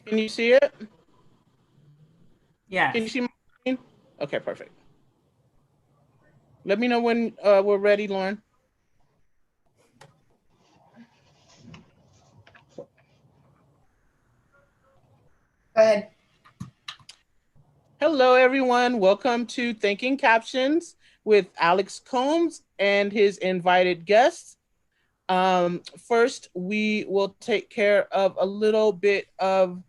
Can you see it? Can you Yes. see my screen? Okay, perfect. Let me know when we're ready, Lauren. Go ahead. Hello, everyone. Welcome to Thinking Captions with Alex Combs and his invited guests. First, we will take care of a little bit of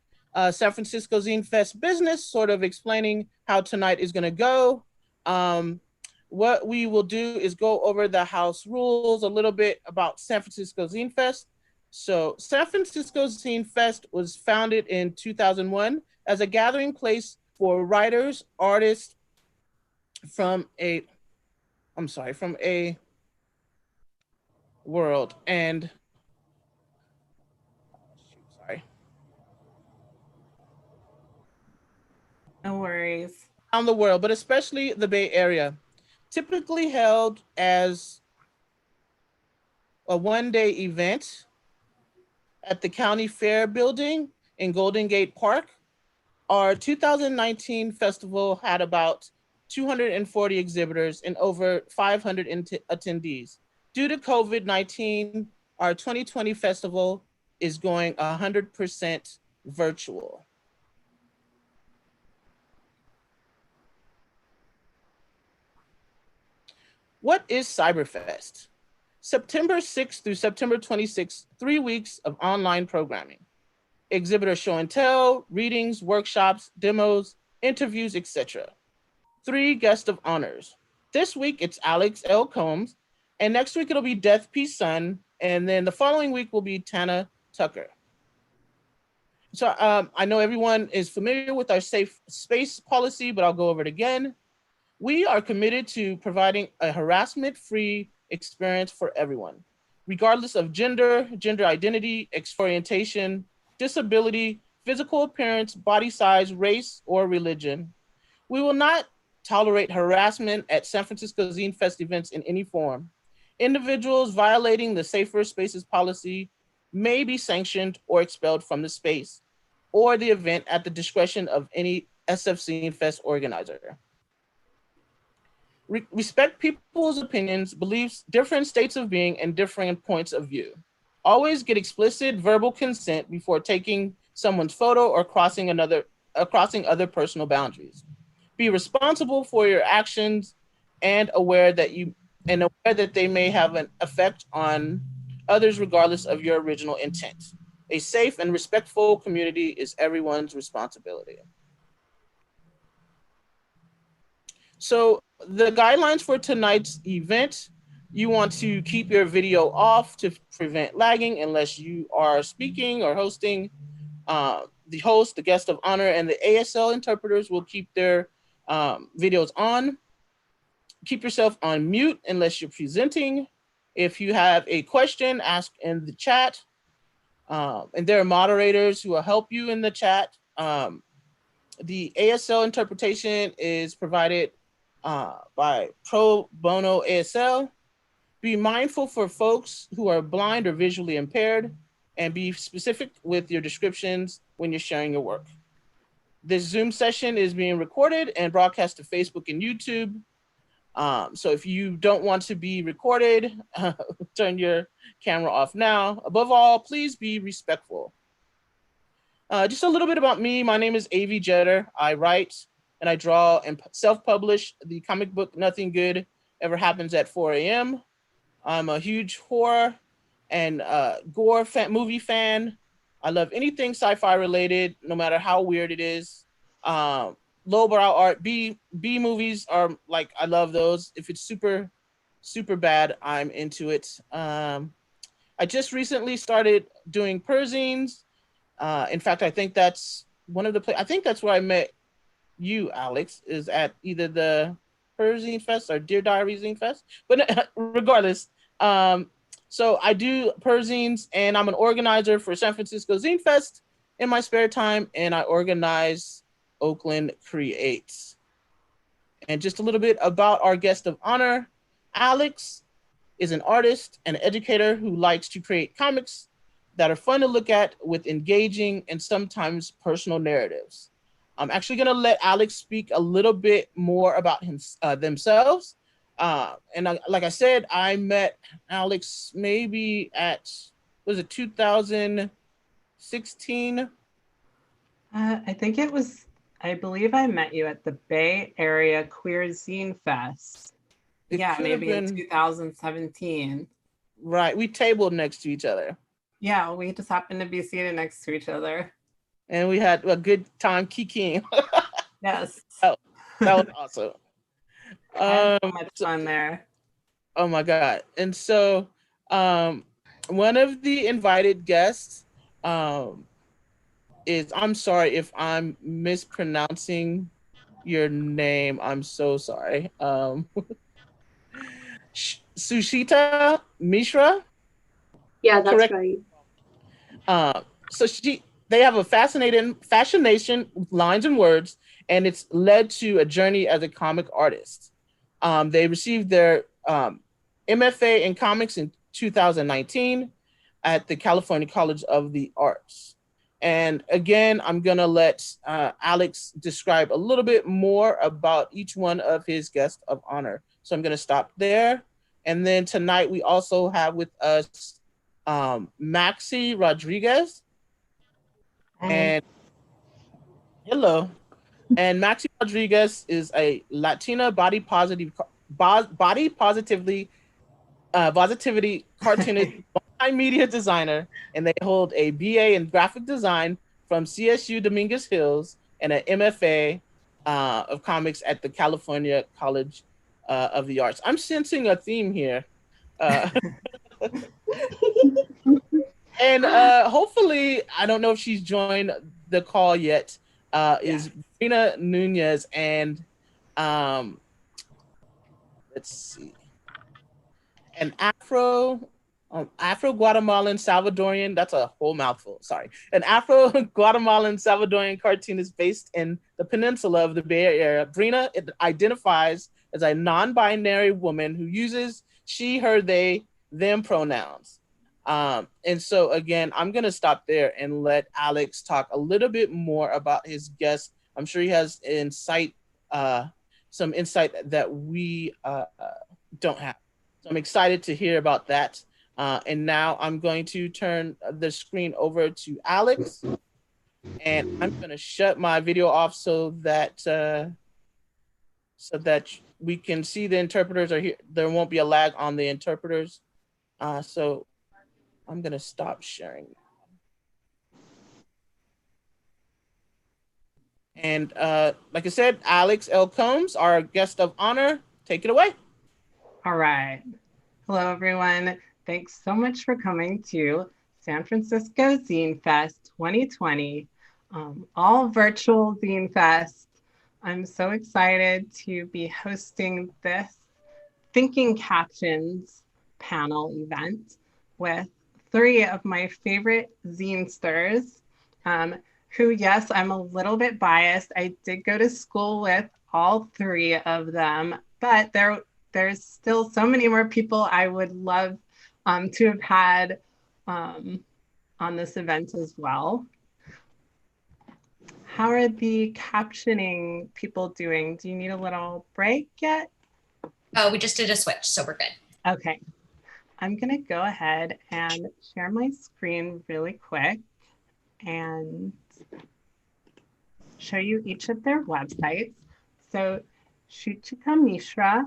San Francisco Zine Fest business, sort of explaining how tonight is going to go. Um, what we will do is go over the house rules, a little bit about San Francisco Zine Fest. So, San Francisco Zine Fest was founded in 2001 as a gathering place for writers, artists from a, from a world and sorry, No worries. around the world, but especially the Bay Area. Typically held as a one-day event at the County Fair building in Golden Gate Park. Our 2019 festival had about 240 exhibitors and over 500 attendees. Due to COVID-19, our 2020 festival is going 100% virtual. What is Cyberfest? September 6th through September 26th, 3 weeks of online programming. Exhibitor show and tell, readings, workshops, demos, interviews, etc. Three guests of honors. This week it's Alex L. Combs, and next week it'll be Death P. Sun, and then the following week will be Tana Tucker. So I know everyone is familiar with our safe space policy, but I'll go over it again. We are committed to providing a harassment free experience for everyone, regardless of gender, gender identity, orientation, disability, physical appearance, body size, race, or religion. We will not tolerate harassment at San Francisco Zine Fest events in any form. Individuals violating the Safer Spaces policy may be sanctioned or expelled from the space or the event at the discretion of any SF Zine Fest organizer. Respect people's opinions, beliefs, different states of being, and different points of view. Always get explicit verbal consent before taking someone's photo or crossing other personal boundaries. Be responsible for your actions and aware that they may have an effect on others regardless of your original intent. A safe and respectful community is everyone's responsibility. So the guidelines for tonight's event, you want to keep your video off to prevent lagging unless you are speaking or hosting. The host, the guest of honor, and the ASL interpreters will keep their videos on. Keep yourself on mute unless you're presenting. If you have a question, ask in the chat. And there are moderators who will help you in the chat. The ASL interpretation is provided by ProBonoASL. Be mindful for folks who are blind or visually impaired, and be specific with your descriptions when you're sharing your work. This Zoom session is being recorded and broadcast to Facebook and YouTube. So if you don't want to be recorded, turn your camera off now. Above all, please be respectful. Just a little bit about me. My name is AV Jetter. I write and I draw and self-publish the comic book Nothing Good Ever Happens at 4 a.m. I'm a huge horror and gore movie fan. I love anything sci-fi related, no matter how weird it is. Lowbrow art, B movies are like, I love those. If it's super bad, I'm into it. I just recently started doing Perzines. In fact, I think that's I think that's where I met you, Alex, is at either the Perzine Fest or Dear Diary Zine Fest. But regardless, so I do Perzines, and I'm an organizer for San Francisco Zine Fest in my spare time, and I organize Oakland Creates. And just a little bit about our guest of honor. Alex is an artist and educator who likes to create comics that are fun to look at with engaging and sometimes personal narratives. I'm actually going to let Alex speak a little bit more about themselves. Like I said, I met Alex maybe at, was it 2016? I think it was, I believe I met you at the Bay Area Queer Zine Fest. It Yeah, could have maybe in been, 2017. right. We tabled next to each other. Yeah, we just happened to be seated next to each other. And we had a good time kikiing. Yes. that, that was awesome. I had so Um, much so- fun there. oh my God. And so um, one of the invited guests um, is, I'm sorry if I'm mispronouncing your name. I'm so sorry. Shuchita Mishra, Yeah, that's correct? right. So they have a fascination with lines and words, and it's led to a journey as a comic artist. They received their MFA in comics in 2019 at the California College of the Arts. And again, I'm gonna let Alex describe a little bit more about each one of his guests of honor. So I'm gonna stop there. And then tonight we also have with us Maxi Rodriguez. And hello. And Maxi Rodriguez is a Latina body positivity cartoonist, multimedia designer, and they hold a BA in graphic design from CSU Dominguez Hills and an MFA of comics at the California College of the Arts. I'm sensing a theme here. Uh, and hopefully, I don't know if she's joined the call yet, is Breena Nuñez and um, let's see, an Afro Guatemalan Salvadorian. That's a whole mouthful. Sorry, an Afro Guatemalan Salvadorian cartoonist based in the peninsula of the Bay Area. Breena identifies as a non-binary woman who uses she, her, they, them pronouns. And so again, I'm gonna stop there and let Alex talk a little bit more about his guest. I'm sure he has some insight that we don't have. So I'm excited to hear about that. And now I'm going to turn the screen over to Alex, and I'm going to shut my video off so that we can see the interpreters are here. There won't be a lag on the interpreters. So I'm going to stop sharing. And like I said, Alex L. Combs, our guest of honor, take it away. All right. Hello, everyone. Thanks so much for coming to San Francisco Zine Fest 2020, all virtual Zine Fest. I'm so excited to be hosting this Thinking Captions panel event with three of my favorite zinesters, who, yes, I'm a little bit biased. I did go to school with all three of them, but there's still so many more people I would love to have had on this event as well. How are the captioning people doing? Do you need a little break yet? Oh, we just did a switch, so we're good. Okay. I'm going to go ahead and share my screen really quick and show you each of their websites. So Shuchita Mishra,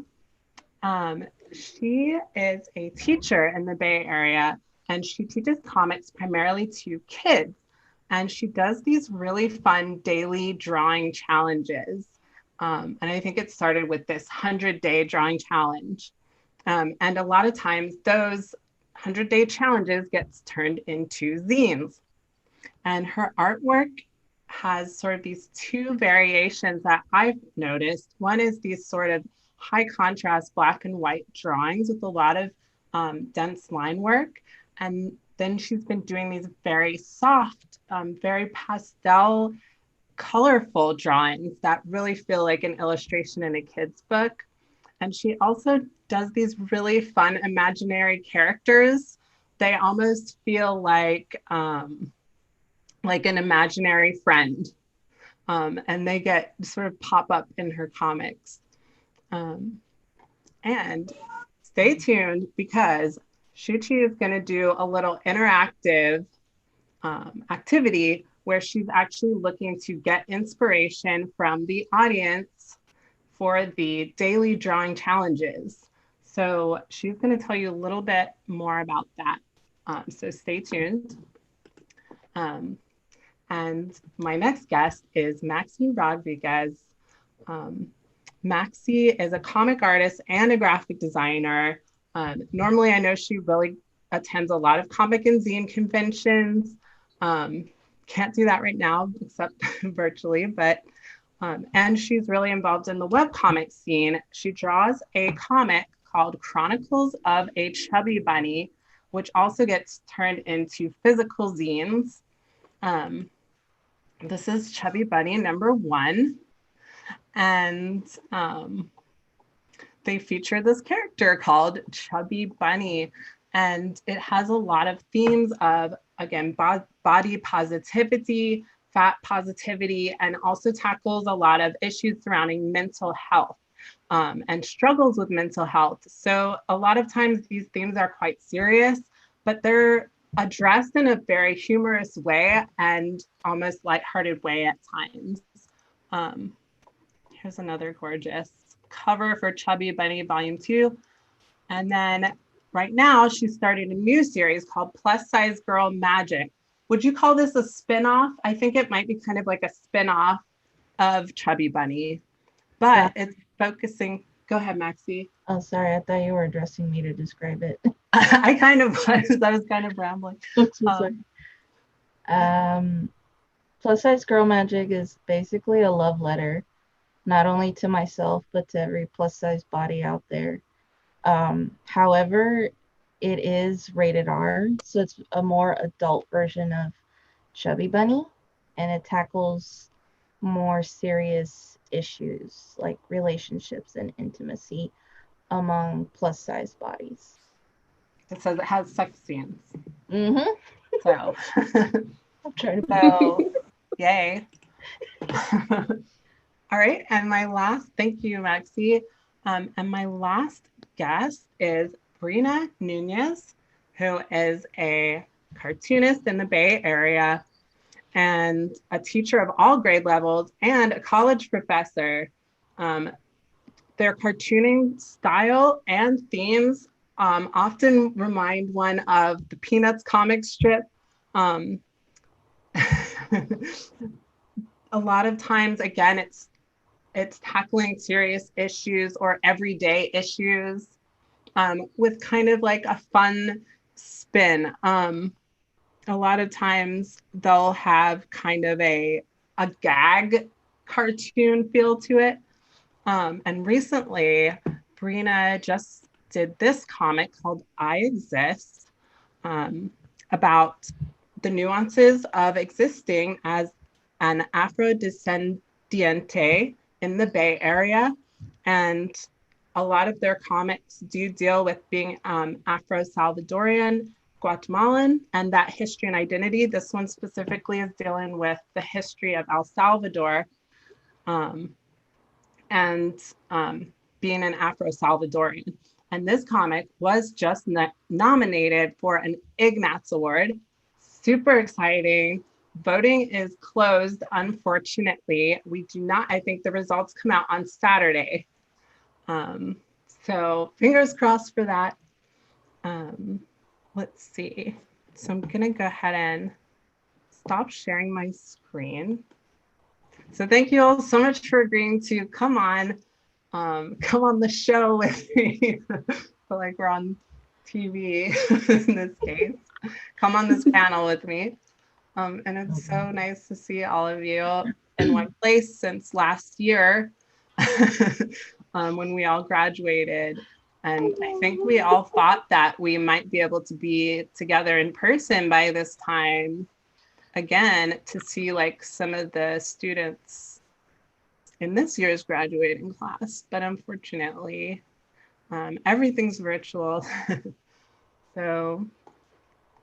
she is a teacher in the Bay Area, and she teaches comics primarily to kids. And she does these really fun daily drawing challenges. And I think it started with this 100-day drawing challenge. And a lot of times those 100-day challenges gets turned into zines. And her artwork has sort of these two variations that I've noticed. One is these sort of high contrast black and white drawings with a lot of dense line work. And then she's been doing these very soft, very pastel, colorful drawings that really feel like an illustration in a kid's book. And she also does these really fun imaginary characters they almost feel like an imaginary friend. And they get sort of pop up in her comics. And stay tuned because Shuchi is going to do a little interactive activity where she's actually looking to get inspiration from the audience for the daily drawing challenges. So she's going to tell you a little bit more about that. So stay tuned. And my next guest is Maxi Rodriguez. Maxi is a comic artist and a graphic designer. Normally, I know she really attends a lot of comic and zine conventions. Can't do that right now, except virtually, but and she's really involved in the webcomic scene. She draws a comic called Chronicles of a Chubby Bunny, which also gets turned into physical zines. This is Chubby Bunny #1. And they feature this character called Chubby Bunny. And it has a lot of themes of, again, body positivity, fat positivity, and also tackles a lot of issues surrounding mental health and struggles with mental health. So a lot of times these themes are quite serious, but they're addressed in a very humorous way and almost lighthearted way at times. Here's another gorgeous cover for Chubby Bunny Volume 2. And then right now she's starting a new series called Plus Size Girl Magic. Would you call this a spin-off? I think it might be kind of like a spin-off of Chubby Bunny, but it's focusing. Go ahead, Maxi. Oh, sorry. I thought you were addressing me to describe it. I kind of was. I was kind of rambling. Plus Size Girl Magic is basically a love letter, not only to myself, but to every plus size body out there. However, it is rated R, so it's a more adult version of Chubby Bunny, and it tackles more serious issues like relationships and intimacy among plus size bodies. It says it has sex scenes. Mm-hmm. So I'm trying to yay. All right, and my last, thank you, Maxi. And my last guest is Breena Nuñez, who is a cartoonist in the Bay Area and a teacher of all grade levels and a college professor. Their cartooning style and themes often remind one of the Peanuts comic strip. A lot of times, again, it's tackling serious issues or everyday issues with kind of like a fun spin. A lot of times they'll have kind of a gag cartoon feel to it. And recently, Breena just did this comic called I Exist about the nuances of existing as an Afro-descendiente in the Bay Area. And a lot of their comics do deal with being Afro-Salvadorian, Guatemalan, and that history and identity. This one specifically is dealing with the history of El Salvador and being an Afro-Salvadorian. And this comic was just nominated for an Ignatz Award. Super exciting. Voting is closed, unfortunately. We do not, I think the results come out on Saturday. So fingers crossed for that. Let's see. So I'm gonna go ahead and stop sharing my screen. So thank you all so much for agreeing to come on the show with me. Feel like we're on TV in this case. Come on this panel with me. And it's so nice to see all of you in one place since last year when we all graduated. And I think we all thought that we might be able to be together in person by this time again to see like some of the students in this year's graduating class. But unfortunately, everything's virtual. So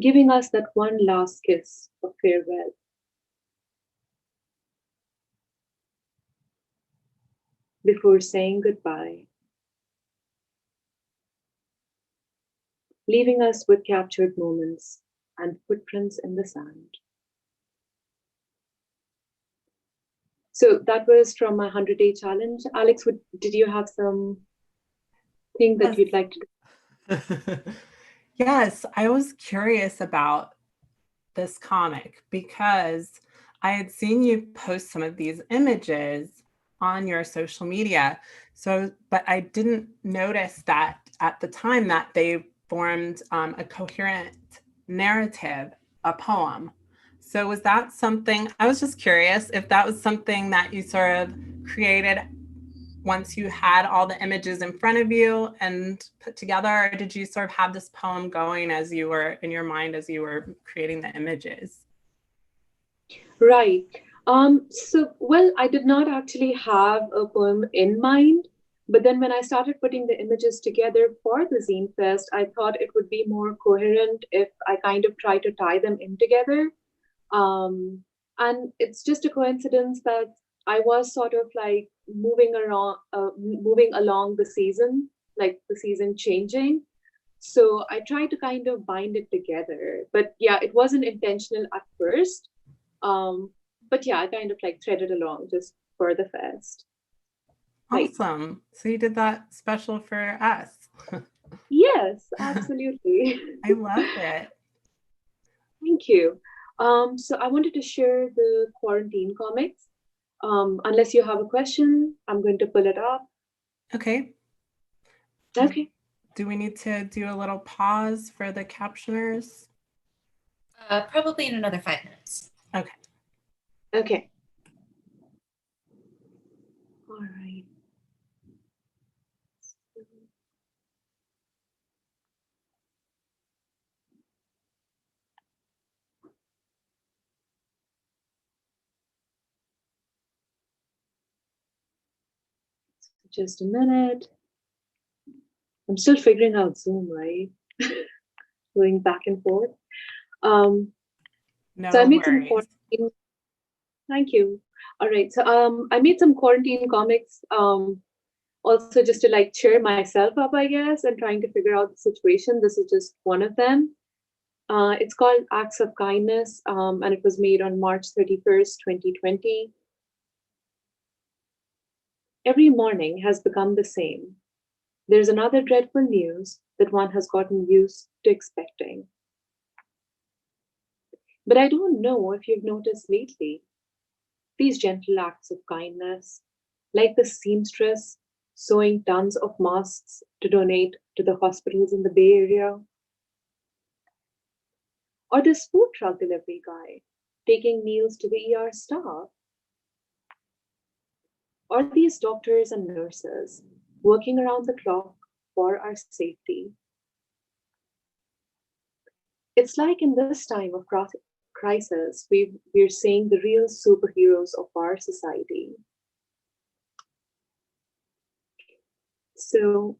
giving us that one last kiss of farewell. Before saying goodbye, leaving us with captured moments and footprints in the sand. So that was from my 100-day challenge. Alex, did you have some thing that you'd like to do? Yes, I was curious about this comic because I had seen you post some of these images on your social media. So, but I didn't notice that at the time that they formed a coherent narrative, a poem. So was that something, I was just curious if that was something that you sort of created once you had all the images in front of you and put together, or did you sort of have this poem going as you were in your mind as you were creating the images? Right. Well, I did not actually have a poem in mind, but then when I started putting the images together for the Zine Fest, I thought it would be more coherent if I kind of try to tie them in together. And it's just a coincidence that I was sort of like moving along the season, like the season changing. So I tried to kind of bind it together. But yeah, it wasn't intentional at first. But yeah, I kind of like threaded along just for the fest. Awesome. So you did that special for us. Yes, absolutely. I loved it. Thank you. So I wanted to share the quarantine comics. Unless you have a question, I'm going to pull it up. Okay. Okay. Do we need to do a little pause for the captioners? Probably in another 5 minutes. Okay. Okay. All right. Just a minute. I'm still figuring out Zoom, right? Going back and forth. No So I made worries. some quarantine. Thank you. All right. So I made some quarantine comics. Also just to like cheer myself up, I guess, and trying to figure out the situation. This is just one of them. It's called Acts of Kindness, and it was made on March 31st, 2020. Every morning has become the same. There's another dreadful news that one has gotten used to expecting. But I don't know if you've noticed lately, these gentle acts of kindness, like the seamstress sewing tons of masks to donate to the hospitals in the Bay Area, or this food truck delivery guy taking meals to the ER staff, or these doctors and nurses working around the clock for our safety. It's like in this time of crisis, we're seeing the real superheroes of our society. So,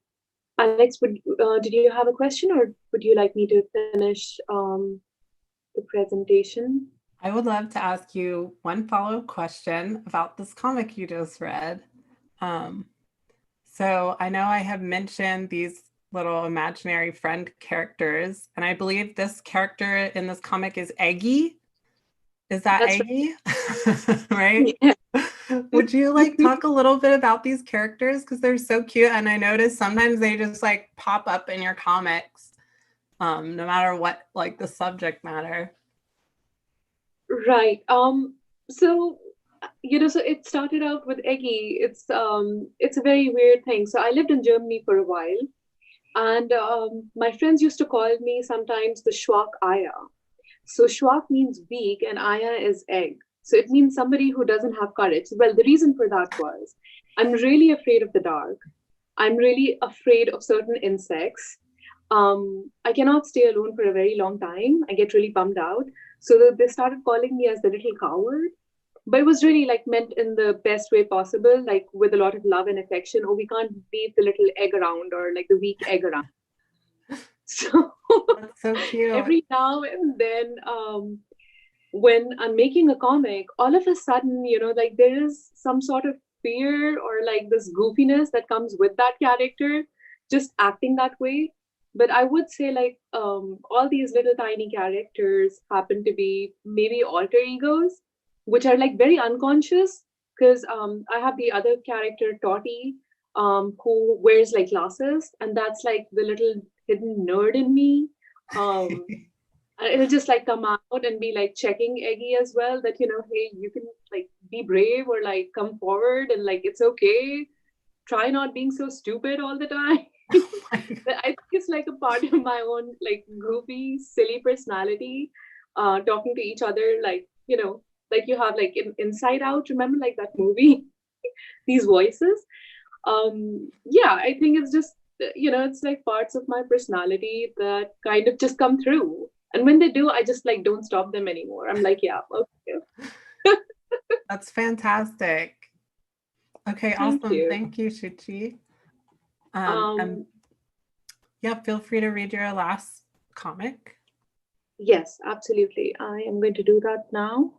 Alex, did you have a question, or would you like me to finish the presentation? I would love to ask you one follow-up question about this comic you just read. So I know I have mentioned these little imaginary friend characters, and I believe this character in this comic is Eggy. Is that That's Eggy? Right? Yeah. Would you like talk a little bit about these characters? Because they're so cute, and I notice sometimes they just like pop up in your comics, no matter what like the subject matter. Right. So so it started out with Eggy. It's a very weird thing. So I lived in Germany for a while, and my friends used to call me sometimes the Schwach Aya. So Schwach means weak, and Aya is egg. So it means somebody who doesn't have courage. Well, the reason for that was I'm really afraid of the dark. I'm really afraid of certain insects. I cannot stay alone for a very long time. I get really bummed out. So they started calling me as the little coward. But it was really like meant in the best way possible, like with a lot of love and affection. Oh, we can't leave the little egg around, or like the weak egg around. So That's so cute. every now and then, when I'm making a comic, all of a sudden, like there is some sort of fear or like this goofiness that comes with that character, just acting that way. But I would say like all these little tiny characters happen to be maybe alter egos, which are like very unconscious. Because I have the other character Totty, who wears like glasses, and that's like the little hidden nerd in me. Um, it'll just like come out and be like checking Eggy as well, that hey, you can like be brave or like come forward, and like it's okay, try not being so stupid all the time. But I think it's like a part of my own like goofy silly personality, talking to each other, like like you have like in Inside Out, remember like that movie, these voices. Yeah, I think it's just it's like parts of my personality that kind of just come through, and when they do, I just like don't stop them anymore. I'm like, yeah, okay. That's fantastic. Okay, Thank awesome. you. Thank you, Shuchi. Yeah, feel free to read your last comic. Yes, absolutely. I am going to do that now.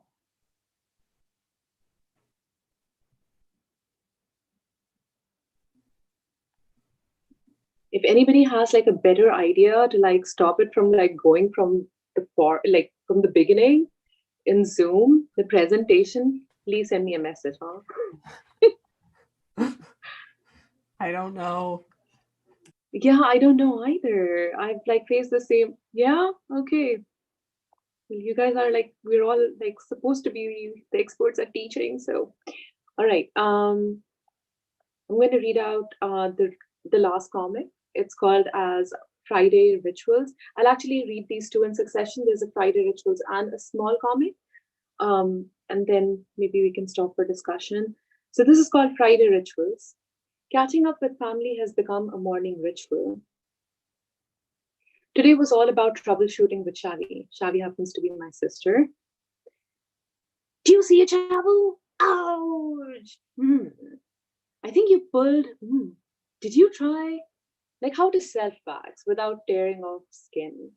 If anybody has like a better idea to like stop it from like going from from the beginning in Zoom, the presentation, please send me a message, huh? I don't know. Yeah, I don't know either. I've like faced the same. Yeah, okay. Well, you guys are like, we're all like supposed to be the experts at teaching. So, all right. I'm going to read out the last comic. It's called as Friday Rituals. I'll actually read these two in succession. There's a Friday Rituals and a small comic. And then maybe we can stop for discussion. So this is called Friday Rituals. Catching up with family has become a morning ritual. Today was all about troubleshooting with Shavi. Shavi happens to be my sister. Do you see a travel? Ouch! I think you pulled. Did you try? Like how to self wax without tearing off skin?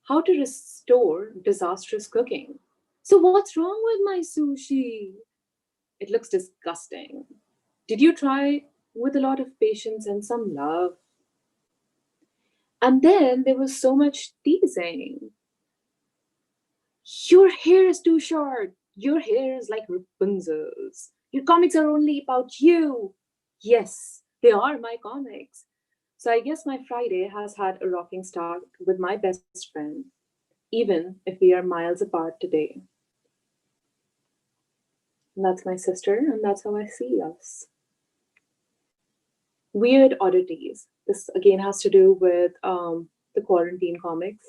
How to restore disastrous cooking? So what's wrong with my sushi? It looks disgusting. Did you try with a lot of patience and some love? And then there was so much teasing. Your hair is too short. Your hair is like Rapunzel's. Your comics are only about you. Yes, they are my comics. So I guess my Friday has had a rocking start with my best friend, even if we are miles apart today. And that's my sister, and that's how I see us. Weird oddities. This again has to do with the quarantine comics.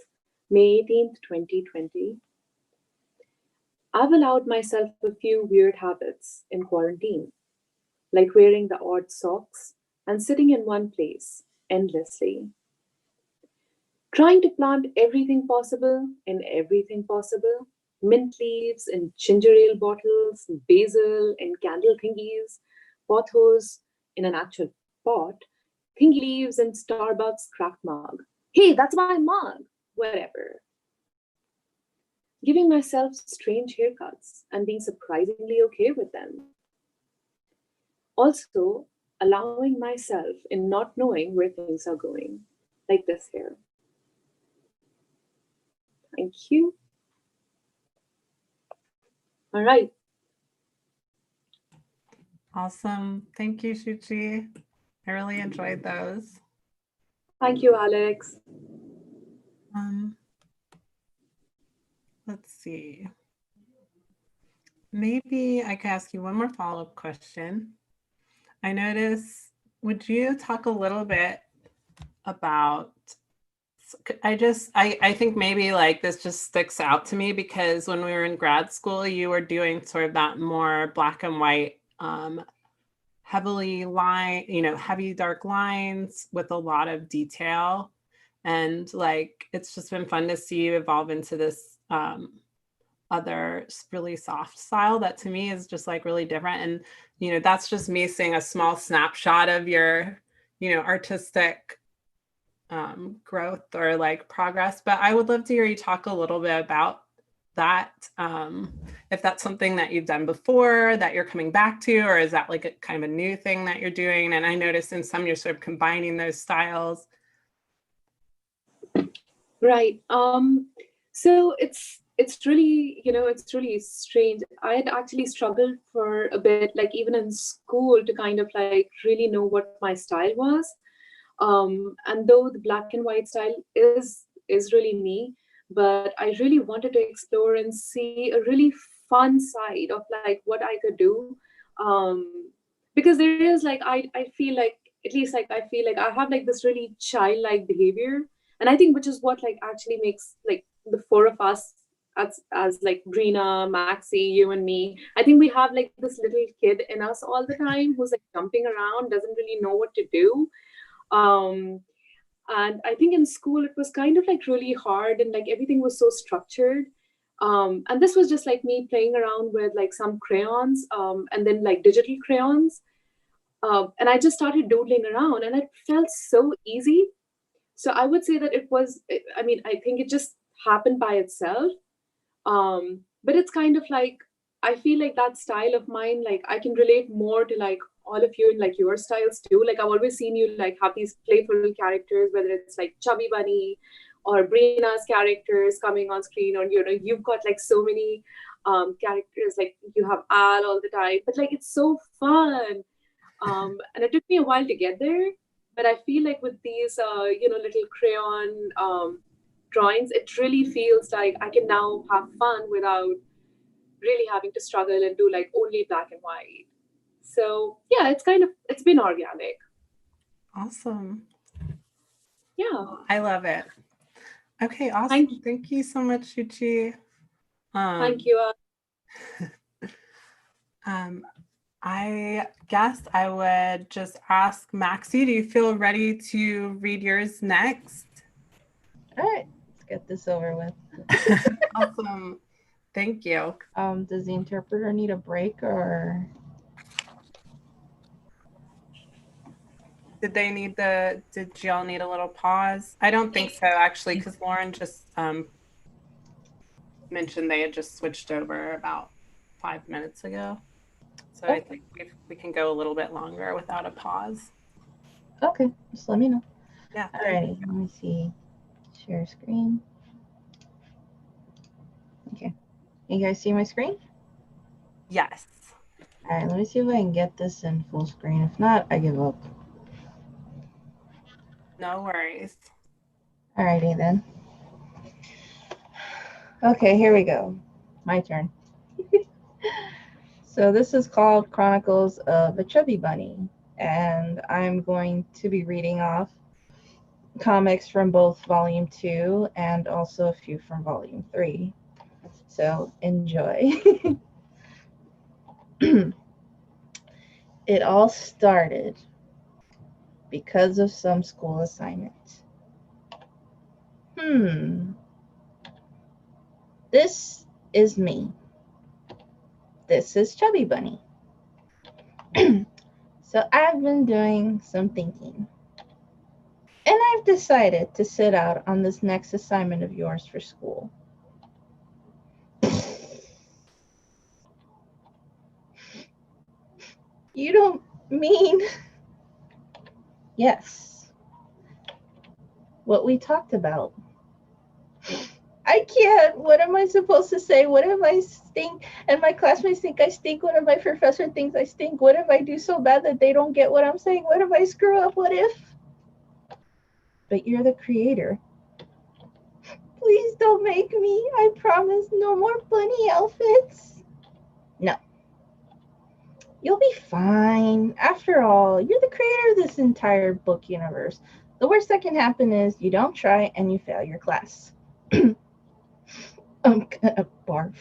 May 18th, 2020. I've allowed myself a few weird habits in quarantine, like wearing the odd socks and sitting in one place endlessly. Trying to plant everything possible in everything possible. Mint leaves in ginger ale bottles, basil in candle thingies, pothos in an actual pot, thingy leaves in Starbucks craft mug. Hey, that's my mug! Whatever. Giving myself strange haircuts and being surprisingly okay with them. Also, allowing myself in not knowing where things are going, like this here. Thank you. All right. Awesome. Thank you, Shuchi. I really enjoyed those. Thank you, Alex. Let's see. Maybe I could ask you one more follow-up question. I noticed, would you talk a little bit about, I think maybe like this just sticks out to me because when we were in grad school, you were doing sort of that more black and white, heavily heavy dark lines with a lot of detail. And like, it's just been fun to see you evolve into this other really soft style that to me is just like really different. And, that's just me seeing a small snapshot of your artistic growth or like progress. But I would love to hear you talk a little bit about that. If that's something that you've done before that you're coming back to, or is that like a kind of a new thing that you're doing? And I noticed in some you're sort of combining those styles. Right. So it's really, it's really strange. I had actually struggled for a bit, like even in school, to kind of like really know what my style was. And though the black and white style is really me, but I really wanted to explore and see a really fun side of like what I could do. Because there is like I feel like, at least like I feel like I have like this really childlike behavior, and I think which is what like actually makes like the four of us as like Breena, Maxi, you and me. I think we have like this little kid in us all the time who's like jumping around, doesn't really know what to do. um and I think in school it was kind of like really hard, and like everything was so structured. And this was just like me playing around with like some crayons, and then like digital crayons. And I just started doodling around, and it felt so easy. So I would say that it was, I mean, I think it just happened by itself. But it's kind of like, I feel like that style of mine, like I can relate more to like all of you and like your styles too. Like I've always seen you like have these playful characters, whether it's like Chubby Bunny or Breena's characters coming on screen, or you've got like so many characters, like you have Al all the time, but like it's so fun. And it took me a while to get there, but I feel like with these little crayon drawings, it really feels like I can now have fun without really having to struggle and do like only black and white. So yeah, it's been organic. Awesome. Yeah. I love it. Okay, awesome. Thank you so much, Shuchi. Thank you. I guess I would just ask Maxi, do you feel ready to read yours next? All right, let's get this over with. Awesome. Thank you. Does the interpreter need a break, or? Did y'all need a little pause? I don't think so, actually, because Lauren just mentioned they had just switched over about 5 minutes ago. So I think we can go a little bit longer without a pause. Okay, just let me know. Yeah. All right, let me see. Share screen. Okay. You guys see my screen? Yes. All right, let me see if I can get this in full screen. If not, I give up. No worries. All righty then. Okay, here we go. My turn. So this is called Chronicles of a Chubby Bunny, and I'm going to be reading off comics from both Volume 2 and also a few from Volume 3. So enjoy. It all started because of some school assignment. This is me. This is Chubby Bunny. So I've been doing some thinking. And I've decided to sit out on this next assignment of yours for school. You don't mean... Yes. What we talked about. I can't. What am I supposed to say? What if I stink and my classmates think I stink? What if my professor thinks I stink? What if I do so bad that they don't get what I'm saying? What if I screw up? What if? But you're the creator. Please don't make me. I promise no more bunny outfits. No. You'll be fine. After all, you're the creator of this entire book universe. The worst that can happen is you don't try and you fail your class. I'm gonna barf.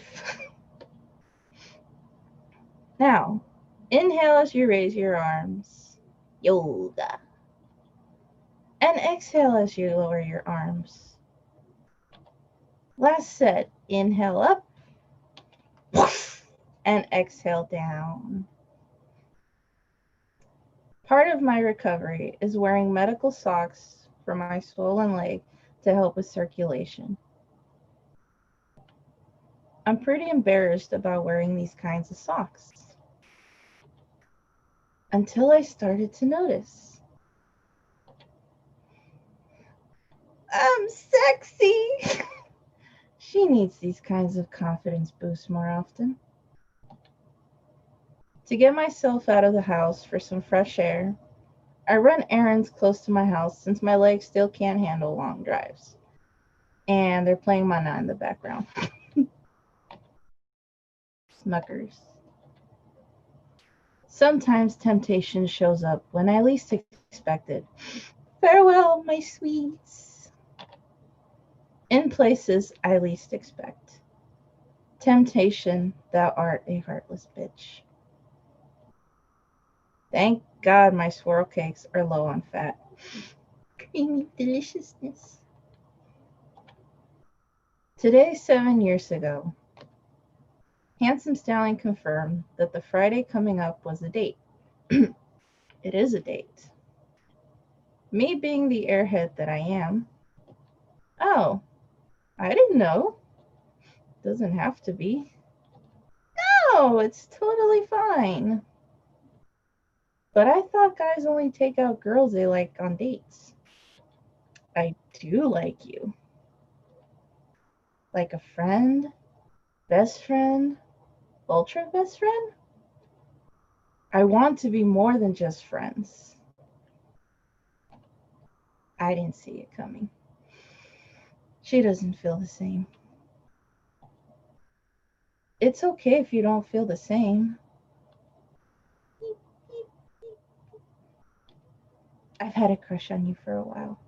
Now, inhale as you raise your arms. Yoga. And exhale as you lower your arms. Last set. Inhale up. And exhale down. Part of my recovery is wearing medical socks for my swollen leg to help with circulation. I'm pretty embarrassed about wearing these kinds of socks. Until I started to notice. I'm sexy! She needs these kinds of confidence boosts more often. To get myself out of the house for some fresh air, I run errands close to my house since my legs still can't handle long drives. And they're playing Mana in the background. Smuckers. Sometimes temptation shows up when I least expect it. Farewell, my sweets. In places I least expect. Temptation, thou art a heartless bitch. Thank God my swirl cakes are low on fat. Creamy deliciousness. Today, 7 years ago, Handsome Stallion confirmed that the Friday coming up was a date. It is a date. Me being the airhead that I am. Oh, I didn't know. Doesn't have to be. No, it's totally fine. But I thought guys only take out girls they like on dates. I do like you. Like a friend? Best friend? Ultra best friend? I want to be more than just friends. I didn't see it coming. She doesn't feel the same. It's okay if you don't feel the same. I've had a crush on you for a while.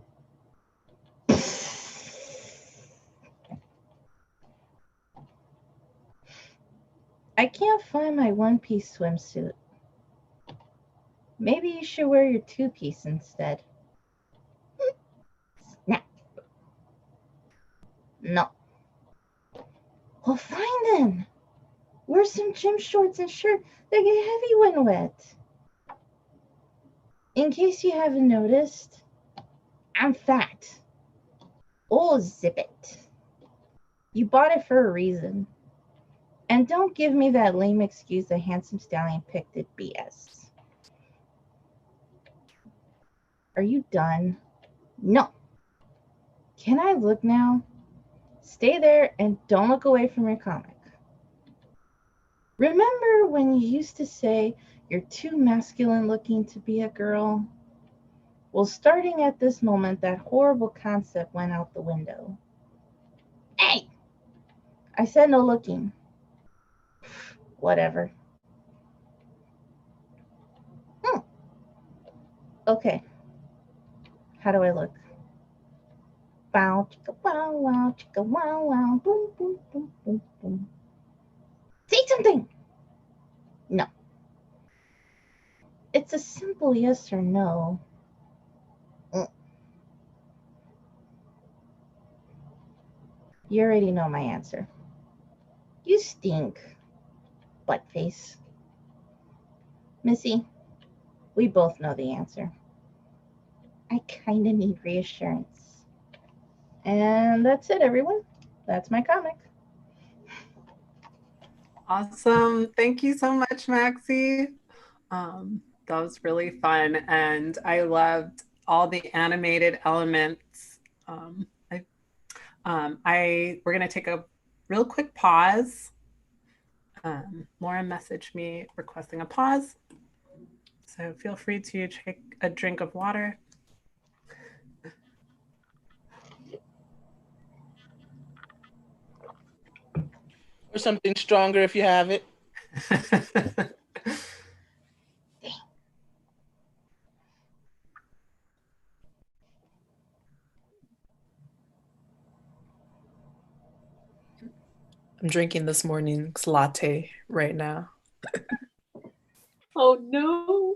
I can't find my one-piece swimsuit. Maybe you should wear your two-piece instead. Snap. No. Well, fine then. Wear some gym shorts and shirt that get heavy when wet. In case you haven't noticed, I'm fat. Oh, zip it. You bought it for a reason. And don't give me that lame excuse that Handsome Stallion picked at BS. Are you done? No. Can I look now? Stay there and don't look away from your comic. Remember when you used to say you're too masculine looking to be a girl? Well, starting at this moment, that horrible concept went out the window. Hey! I said no looking. Whatever. Okay. How do I look? Bow, chicka, wow, wow, chicka, wow, wow, boom, boom, boom, boom, boom. Say something! No. It's a simple yes or no. You already know my answer. You stink, butt face. Missy, we both know the answer. I kinda need reassurance. And that's it, everyone. That's my comic. Awesome. Thank you so much, Maxi. That was really fun. And I loved all the animated elements. We're going to take a real quick pause. Laura messaged me requesting a pause. So feel free to take a drink of water. Or something stronger if you have it. I'm drinking this morning's latte right now. Oh no.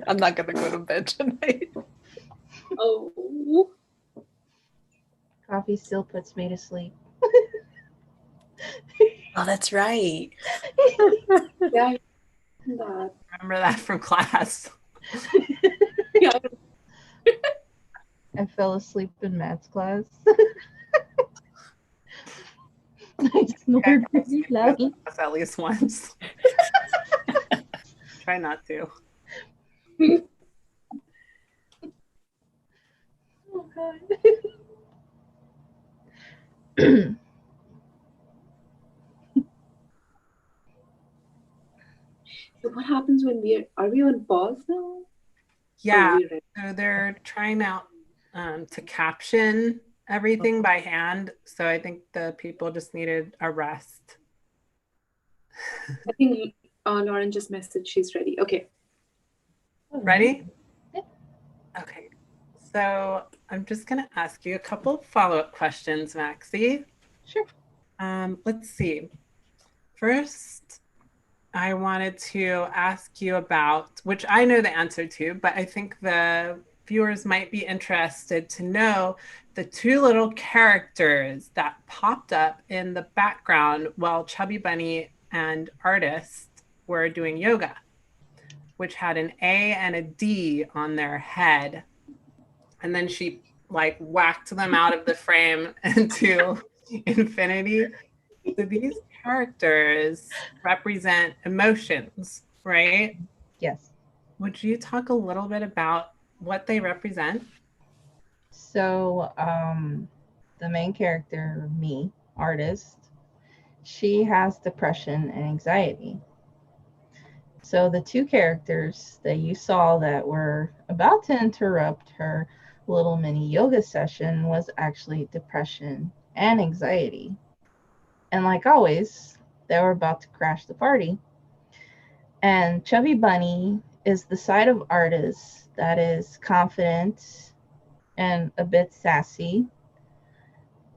I'm not gonna go to bed tonight. Oh. Coffee still puts me to sleep. Oh, that's right. Yeah. That. remember that from class. Yeah. I fell asleep in maths class. I snored pretty loudly. At least once. Try not to. Oh god. So what happens when are we on pause now? Yeah. Or are we ready? So they're trying out to caption everything by hand. So I think the people just needed a rest. I think Lauren just messaged she's ready. Okay. Ready? Yeah. Okay. So I'm just going to ask you a couple follow-up questions, Maxi. Sure. Let's see. First, I wanted to ask you about, which I know the answer to, but I think the viewers might be interested to know the two little characters that popped up in the background while Chubby Bunny and Artist were doing yoga, which had an A and a D on their head. And then she like whacked them out of the frame into infinity. So these characters represent emotions, right? Yes. Would you talk a little bit about what they represent? So, the main character, me, Artist, she has depression and anxiety. So the two characters that you saw that were about to interrupt her little mini yoga session was actually depression and anxiety. And like always, they were about to crash the party. And Chubby Bunny is the side of Artist that is confident and a bit sassy.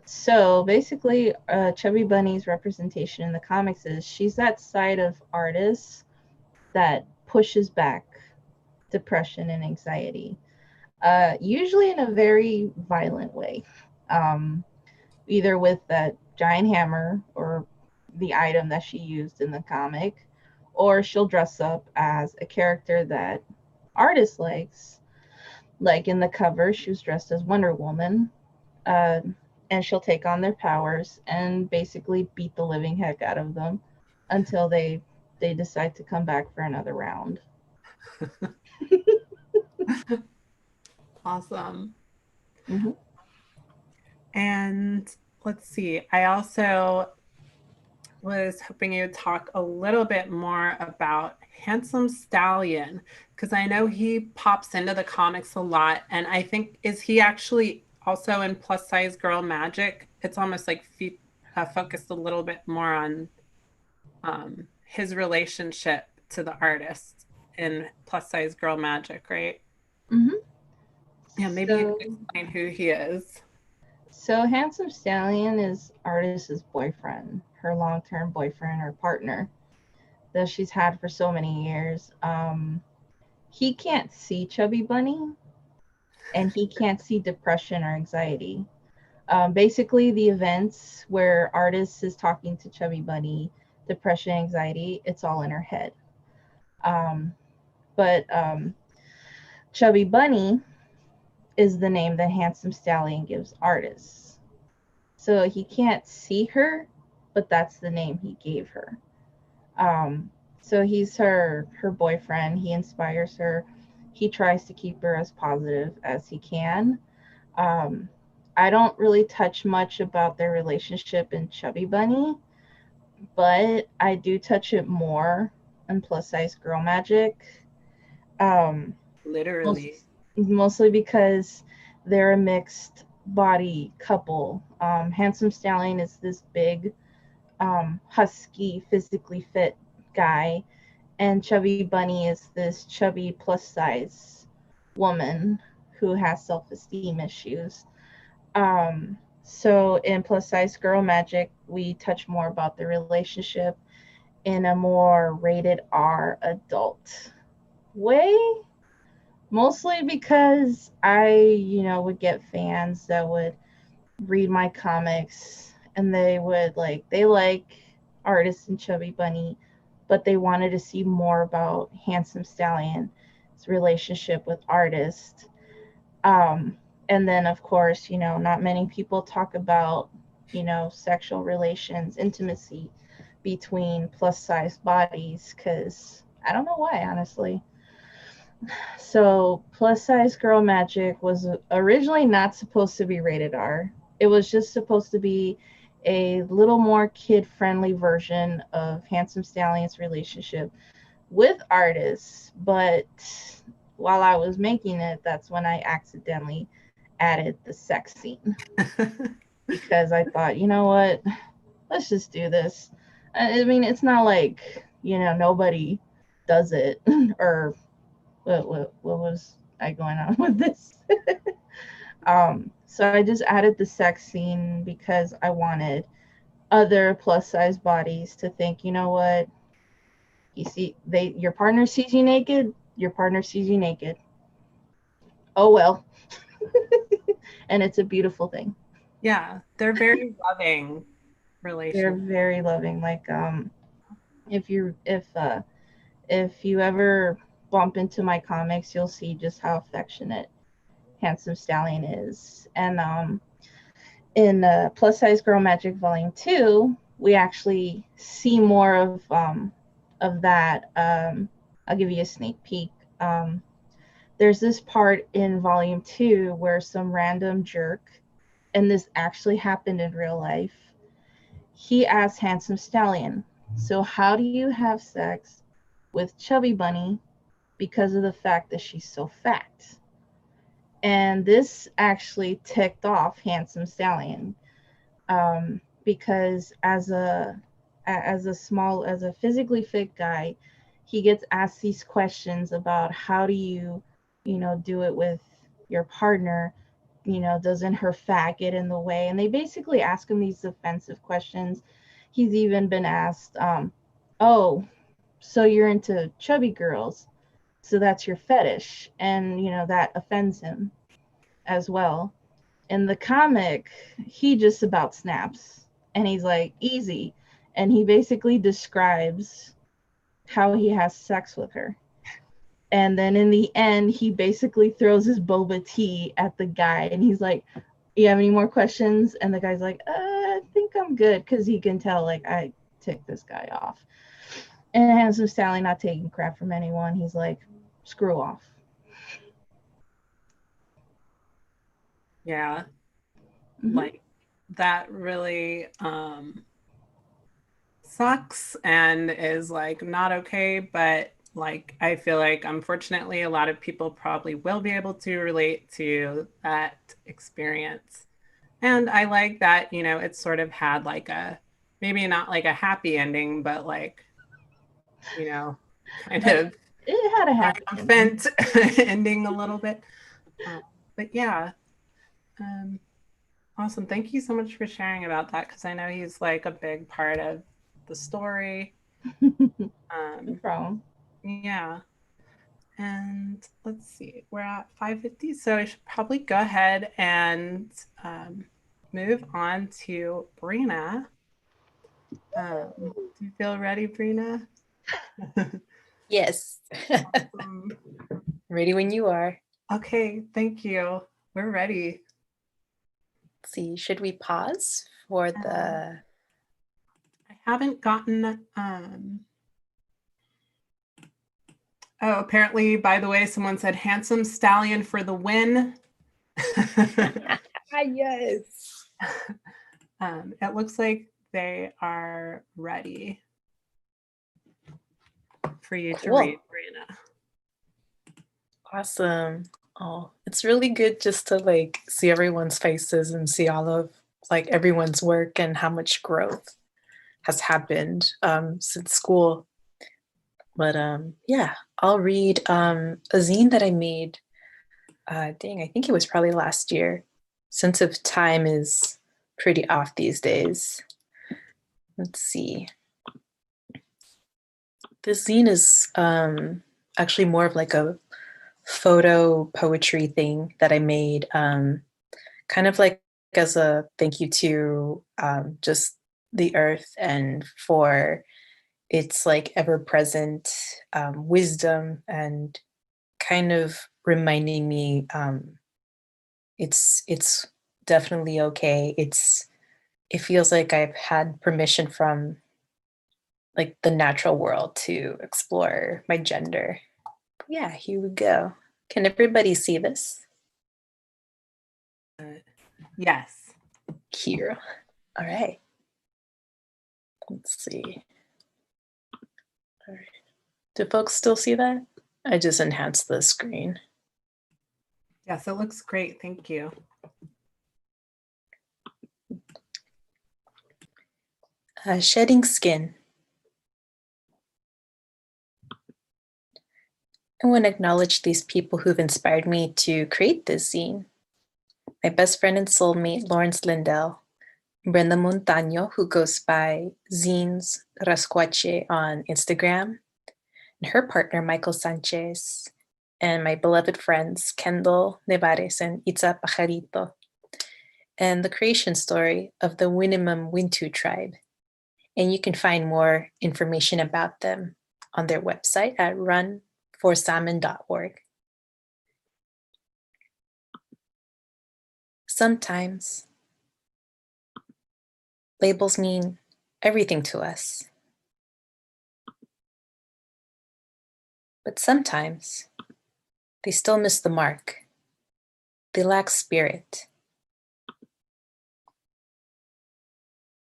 So basically, Chubby Bunny's representation in the comics is she's that side of Artist that pushes back depression and anxiety, usually in a very violent way, either with that giant hammer or the item that she used in the comic, or she'll dress up as a character that Artist likes. Like in the cover, she was dressed as Wonder Woman, and she'll take on their powers and basically beat the living heck out of them until they decide to come back for another round. Awesome. Mm-hmm. And let's see, I also was hoping you would talk a little bit more about Handsome Stallion, because I know he pops into the comics a lot. And I think, is he actually also in Plus Size Girl Magic? It's almost like focused a little bit more on his relationship to the artist in Plus Size Girl Magic, right? Mm-hmm. Yeah, maybe you could explain who he is. So Handsome Stallion is Artist's boyfriend, her long-term boyfriend or partner that she's had for so many years. He can't see Chubby Bunny, and he can't see depression or anxiety. Basically, the events where Artist is talking to Chubby Bunny, depression, anxiety, it's all in her head. But Chubby Bunny is the name that Handsome Stallion gives Artist. So he can't see her, but that's the name he gave her. So he's her boyfriend. He inspires her. He tries to keep her as positive as he can. I don't really touch much about their relationship in Chubby Bunny, but I do touch it more in Plus Size Girl Magic. Literally. Mostly because they're a mixed body couple. Handsome Stallion is this big, husky, physically fit guy, and Chubby Bunny is this chubby plus size woman who has self-esteem issues. So in Plus Size Girl Magic, we touch more about the relationship in a more rated R adult way. Mostly because I, would get fans that would read my comics and they would they like Artist and Chubby Bunny, but they wanted to see more about Handsome Stallion's relationship with artists. And then, of course, not many people talk about, sexual relations, intimacy between plus size bodies, because I don't know why, honestly. So, plus size girl magic was originally not supposed to be rated R. It was just supposed to be a little more kid friendly version of Handsome Stallion's relationship with artists. But while I was making it, that's when I accidentally added the sex scene because I thought, you know what, let's just do this. I mean, it's not like, nobody does it or what was I going on with this? So I just added the sex scene because I wanted other plus size bodies to think, you know what, your partner sees you naked, your partner sees you naked. Oh well. And it's a beautiful thing. Yeah, they're very loving relationships. They're very loving. Like if you ever bump into my comics, you'll see just how affectionate Handsome Stallion is. And in Plus Size Girl Magic Volume 2, we actually see more of that. I'll give you a sneak peek. There's this part in Volume 2 where some random jerk, and this actually happened in real life, he asked Handsome Stallion, so how do you have sex with Chubby Bunny because of the fact that she's so fat? And this actually ticked off Handsome Stallion, because as a physically fit guy, he gets asked these questions about how do you do it with your partner, doesn't her fat get in the way? And they basically ask him these offensive questions. He's even been asked, oh, so you're into chubby girls, so that's your fetish, and that offends him as well. In the comic, he just about snaps and he's like, easy, and he basically describes how he has sex with her. And then in the end, he basically throws his boba tea at the guy and he's like, you have any more questions? And the guy's like, I think I'm good, because he can tell, like, I ticked this guy off. And Handsome Stallion, not taking crap from anyone, he's like, screw off. Yeah. Like, that really sucks and is like not okay, but like I feel like unfortunately a lot of people probably will be able to relate to that experience. And I like that, it sort of had like a, maybe not like a happy ending, but like, kind of it had a happy triumphant ending a little bit. But yeah. Awesome. Thank you so much for sharing about that, because I know he's like a big part of the story. No problem. Yeah. And let's see, we're at 5:50, so I should probably go ahead and move on to Breena. Do you feel ready, Breena? Yes. Ready when you are. Okay, thank you. We're ready. Let's see, should we pause for the... I haven't gotten... Oh, apparently, by the way, someone said Handsome Stallion for the win. Yes. It looks like they are ready for you to read, Breena. Awesome. Oh, it's really good just to like see everyone's faces and see all of like everyone's work and how much growth has happened since school. But yeah, I'll read a zine that I made. I think it was probably last year. Sense of time is pretty off these days. Let's see. This zine is actually more of like a photo poetry thing that I made, kind of like as a thank you to just the earth and for It's like ever present wisdom and kind of reminding me it's definitely okay. It feels like I've had permission from like the natural world to explore my gender. Yeah, here we go. Can everybody see this? Yes. Here. All right. Let's see. All right. Do folks still see that? I just enhanced the screen. Yes, it looks great. Thank you. Shedding skin. I want to acknowledge these people who've inspired me to create this zine. My best friend and soulmate, Lawrence Lindell, Brenda Montaño, who goes by Zines Rascuache on Instagram, and her partner, Michael Sanchez, and my beloved friends, Kendall Nevares and Itza Pajarito, and the creation story of the Winnemem Wintu tribe. And you can find more information about them on their website at runforsalmon.org. Sometimes labels mean everything to us. But sometimes they still miss the mark. They lack spirit.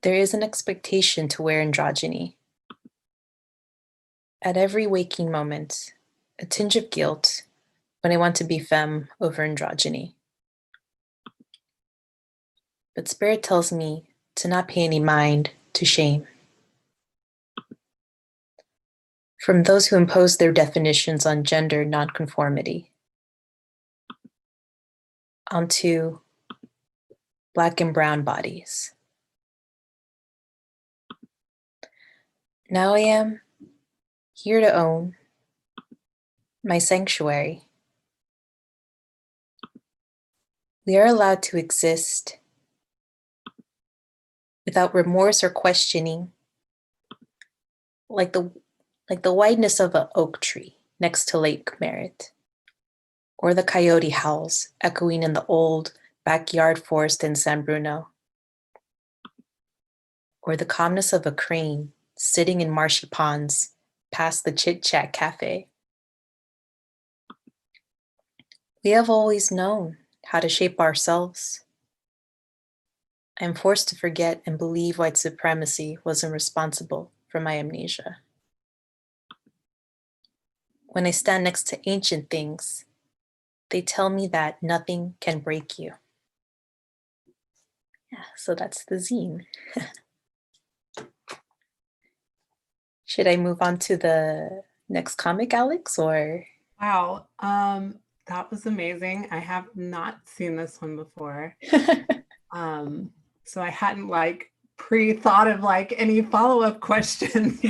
There is an expectation to wear androgyny. At every waking moment, a tinge of guilt when I want to be femme over androgyny. But spirit tells me to not pay any mind to shame. From those who impose their definitions on gender nonconformity onto Black and brown bodies. Now I am here to own my sanctuary. We are allowed to exist without remorse or questioning, like the wideness of an oak tree next to Lake Merritt, or the coyote howls echoing in the old backyard forest in San Bruno, or the calmness of a crane sitting in marshy ponds past the Chit Chat Cafe. We have always known how to shape ourselves. I am forced to forget and believe white supremacy wasn't responsible for my amnesia. When I stand next to ancient things, they tell me that nothing can break you. Yeah, so that's the zine. Should I move on to the next comic, Alex, or? Wow. That was amazing. I have not seen this one before. So I hadn't like pre-thought of like any follow-up questions.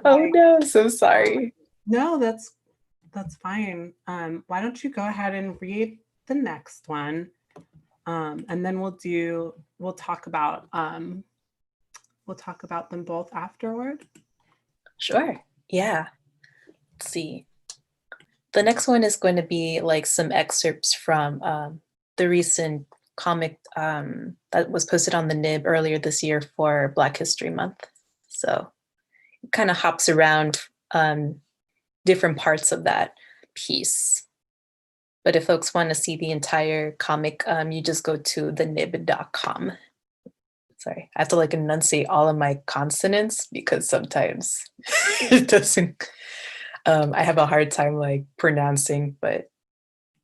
Oh no, so sorry. No, that's fine. Why don't you go ahead and read the next one? And then we'll talk about them both afterward. Sure. Yeah. Let's see. The next one is going to be like some excerpts from the recent comic that was posted on the Nib earlier this year for Black History Month. So it kind of hops around different parts of that piece. But if folks want to see the entire comic, you just go to thenib.com. Sorry, I have to like enunciate all of my consonants because sometimes it doesn't. I have a hard time like pronouncing, but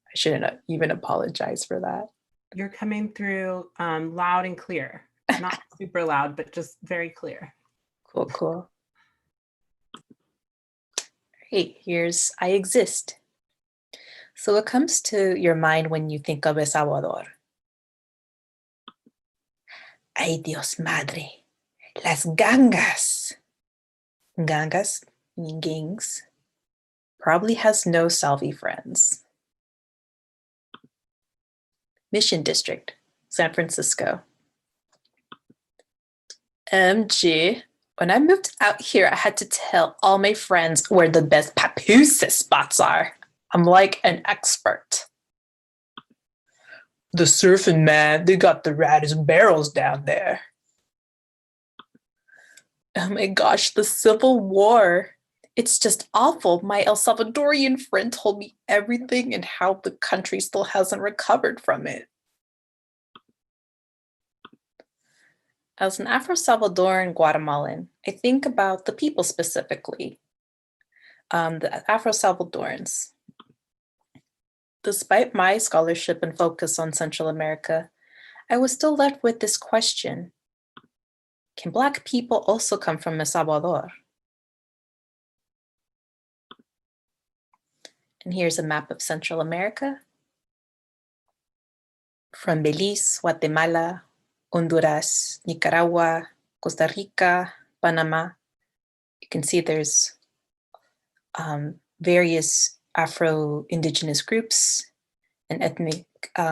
I shouldn't even apologize for that. You're coming through loud and clear. Not super loud, but just very clear. Cool. Hey, here's I Exist. So what comes to your mind when you think of El Salvador? Ay, Dios madre. Las gangas. Gangas, meaning gangs, probably has no Salvi friends. Mission District, San Francisco. MG, When I moved out here, I had to tell all my friends where the best papoose spots are. I'm like an expert. The surfing, man, they got the raddest barrels down there. Oh my gosh, the Civil War. It's just awful. My El Salvadorian friend told me everything and how the country still hasn't recovered from it. As an Afro-Salvadoran Guatemalan, I think about the people specifically, the Afro-Salvadorans. Despite my scholarship and focus on Central America, I was still left with this question. Can Black people also come from El Salvador? And here's a map of Central America. From Belize, Guatemala, Honduras, Nicaragua, Costa Rica, Panama. You can see there's various Afro-Indigenous groups and ethnic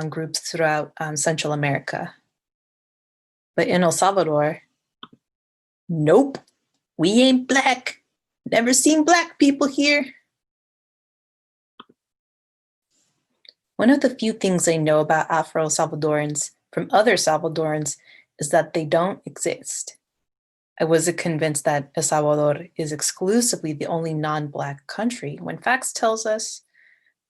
groups throughout Central America. But in El Salvador, nope, we ain't Black. Never seen Black people here. One of the few things I know about Afro-Salvadorans from other Salvadorans is that they don't exist. I wasn't convinced that El Salvador is exclusively the only non-Black country, when facts tells us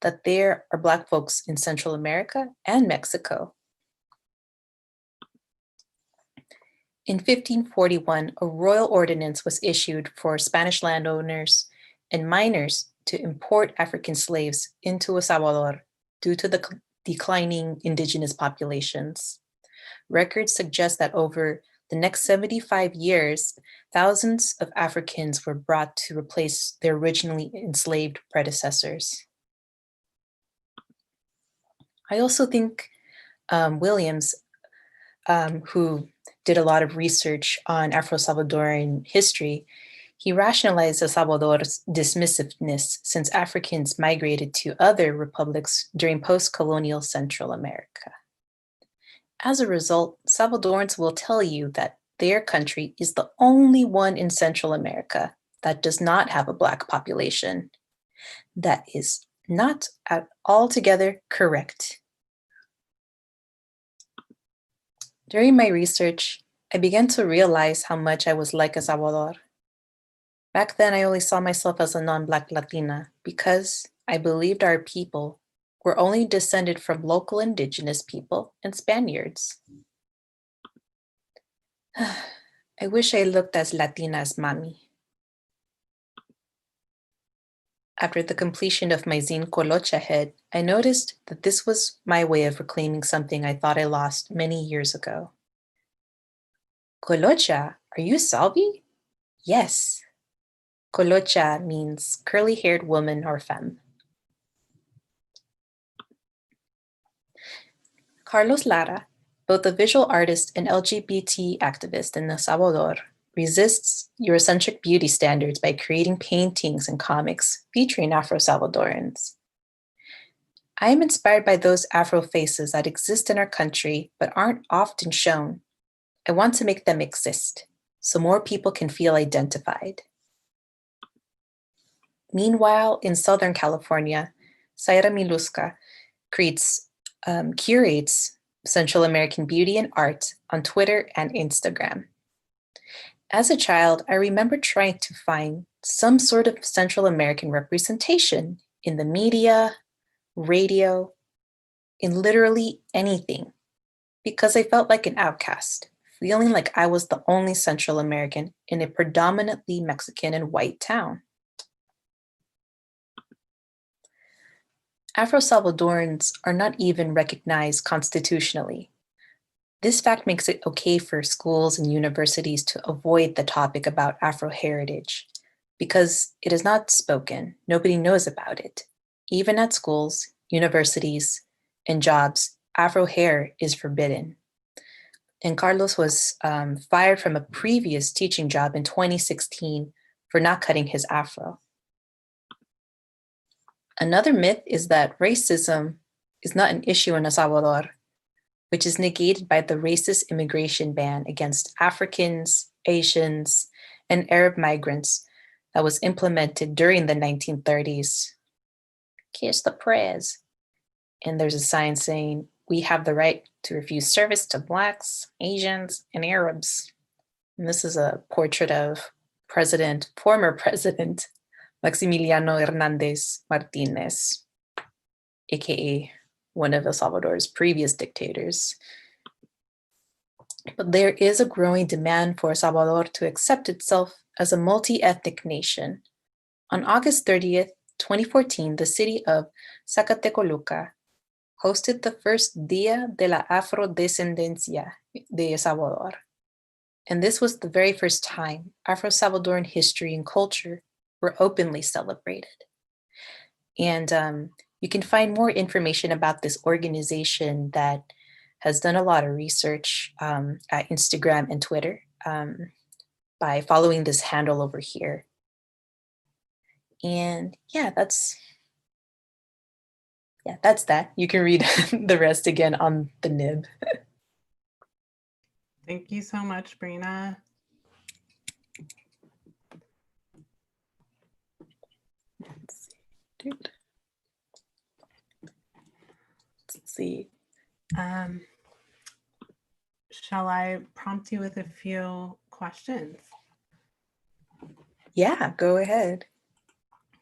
that there are Black folks in Central America and Mexico. In 1541, a royal ordinance was issued for Spanish landowners and miners to import African slaves into El Salvador due to the declining indigenous populations. Records suggest that over the next 75 years, thousands of Africans were brought to replace their originally enslaved predecessors. I also think Williams, who did a lot of research on Afro-Salvadoran history, he rationalized El Salvador's dismissiveness since Africans migrated to other republics during post-colonial Central America. As a result, Salvadorans will tell you that their country is the only one in Central America that does not have a Black population. That is not at altogether correct. During my research, I began to realize how much I was like El Salvador. Back then, I only saw myself as a non-Black Latina because I believed our people were only descended from local indigenous people and Spaniards. I wish I looked as Latina as Mami. After the completion of my zine Colocha Head, I noticed that this was my way of reclaiming something I thought I lost many years ago. Colocha, are you Salvi? Yes. Colocha means curly-haired woman or femme. Carlos Lara, both a visual artist and LGBT activist in El Salvador, resists Eurocentric beauty standards by creating paintings and comics featuring Afro-Salvadorans. I am inspired by those Afro faces that exist in our country but aren't often shown. I want to make them exist so more people can feel identified. Meanwhile, in Southern California, Zaira Miluska curates Central American beauty and art on Twitter and Instagram. As a child, I remember trying to find some sort of Central American representation in the media, radio, in literally anything, because I felt like an outcast, feeling like I was the only Central American in a predominantly Mexican and white town. Afro-Salvadorans are not even recognized constitutionally. This fact makes it okay for schools and universities to avoid the topic about Afro heritage because it is not spoken. Nobody knows about it. Even at schools, universities, and jobs, Afro hair is forbidden. And Carlos was fired from a previous teaching job in 2016 for not cutting his Afro. Another myth is that racism is not an issue in El Salvador, which is negated by the racist immigration ban against Africans, Asians, and Arab migrants that was implemented during the 1930s. Kiss the prayers. And there's a sign saying, "We have the right to refuse service to Blacks, Asians, and Arabs." And this is a portrait of former President Maximiliano Hernandez Martinez, aka one of El Salvador's previous dictators. But there is a growing demand for El Salvador to accept itself as a multi-ethnic nation. On August 30th, 2014, the city of Zacatecoluca hosted the first Día de la Afrodescendencia de El Salvador. And this was the very first time Afro-Salvadoran history and culture were openly celebrated. And you can find more information about this organization that has done a lot of research at Instagram and Twitter by following this handle over here. And yeah, that's that. You can read the rest again on the nib. Thank you so much, Breena. Let's see. Shall I prompt you with a few questions? Yeah, go ahead.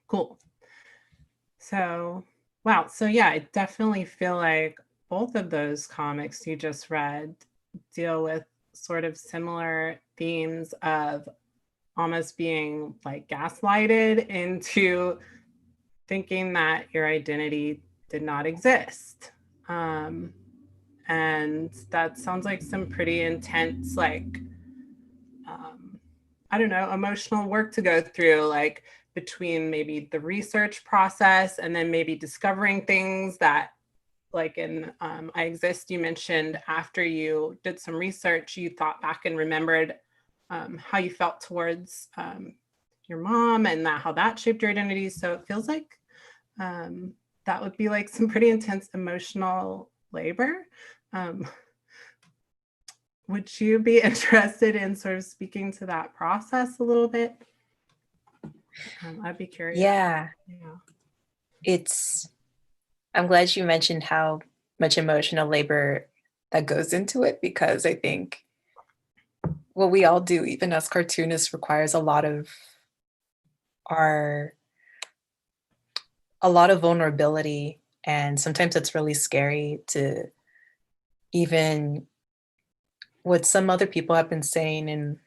Cool. So, wow. So yeah, I definitely feel like both of those comics you just read deal with sort of similar themes of almost being like gaslighted into thinking that your identity did not exist. And that sounds like some pretty intense, like, I don't know, emotional work to go through, like between maybe the research process and then maybe discovering things that, like in I Exist, you mentioned after you did some research, you thought back and remembered how you felt towards your mom and how that shaped your identity. So it feels like that would be like some pretty intense emotional labor. Would you be interested in sort of speaking to that process a little bit? I'd be curious. Yeah. I'm glad you mentioned how much emotional labor that goes into it, because I think what we all do, even as cartoonists, requires a lot of vulnerability. And sometimes it's really scary to even what some other people have been saying in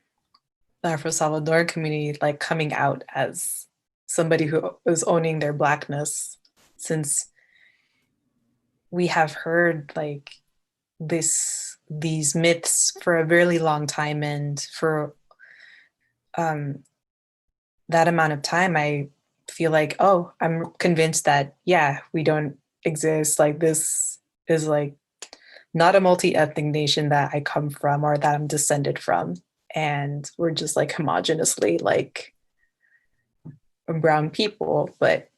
the Afro-Salvador community, like coming out as somebody who is owning their Blackness, since we have heard like these myths for a really long time. And for that amount of time, I feel like, oh, I'm convinced that, yeah, we don't exist. Like this is like not a multi-ethnic nation that I come from or that I'm descended from. And we're just like homogeneously like brown people. But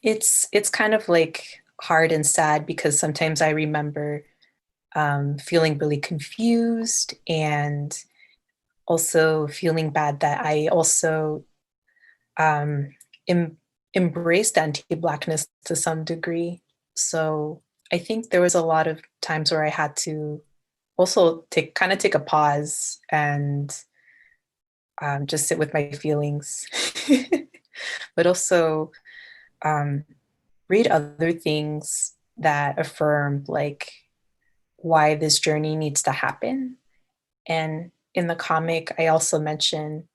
it's kind of like hard and sad, because sometimes I remember feeling really confused and also feeling bad that I also embraced anti-Blackness to some degree. So I think there was a lot of times where I had to also take a pause and just sit with my feelings, but also read other things that affirm like why this journey needs to happen. And in the comic, I also mention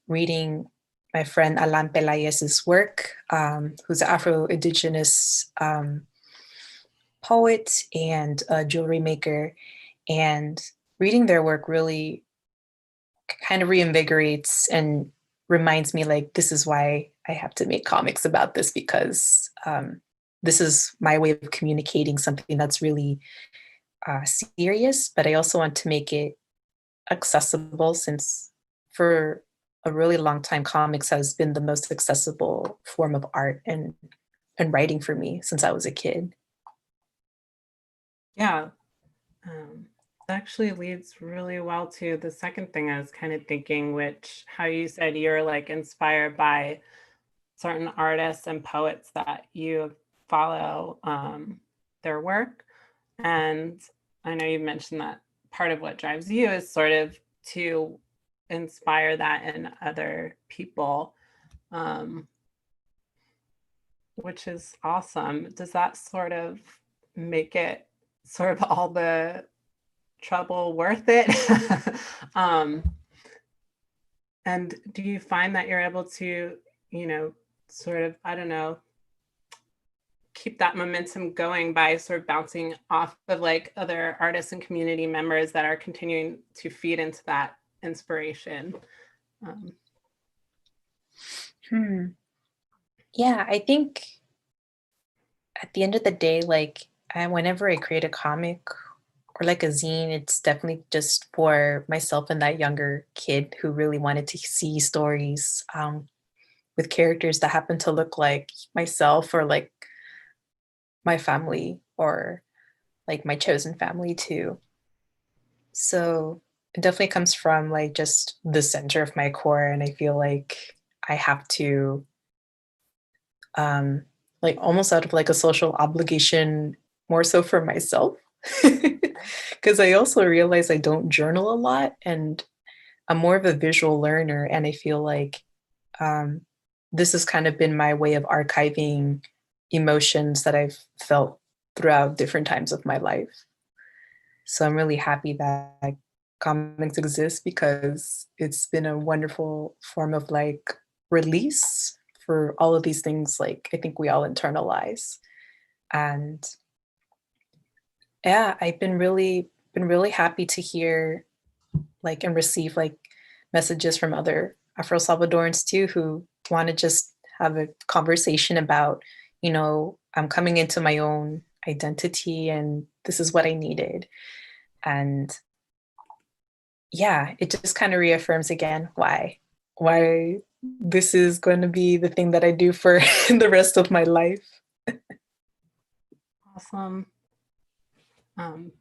reading my friend Alan Pelayes's work, who's an Afro-Indigenous poet and a jewelry maker. And reading their work really kind of reinvigorates and reminds me like, this is why I have to make comics about this, because this is my way of communicating something that's really serious, but I also want to make it accessible, since for a really long time, comics has been the most accessible form of art and writing for me since I was a kid. Yeah. actually leads really well to the second thing I was kind of thinking, which how you said you're like inspired by certain artists and poets that you follow their work. And I know you mentioned that part of what drives you is sort of to inspire that in other people, which is awesome. Does that sort of make it sort of all the trouble worth it? And do you find that you're able to, sort of, I don't know, keep that momentum going by sort of bouncing off of like other artists and community members that are continuing to feed into that inspiration? Yeah, I think at the end of the day, like whenever I create a comic or like a zine, it's definitely just for myself and that younger kid who really wanted to see stories with characters that happen to look like myself or like my family or like my chosen family too. So it definitely comes from like just the center of my core, and I feel like I have to like almost out of like a social obligation, more so for myself. Because I also realize I don't journal a lot, and I'm more of a visual learner, and I feel like this has kind of been my way of archiving emotions that I've felt throughout different times of my life. So I'm really happy that comics exist, because it's been a wonderful form of like release for all of these things like I think we all internalize. And yeah, I've been really happy to hear like and receive like messages from other Afro Salvadorans too, who want to just have a conversation about, I'm coming into my own identity and this is what I needed. And yeah, it just kind of reaffirms again why this is going to be the thing that I do for the rest of my life. Awesome.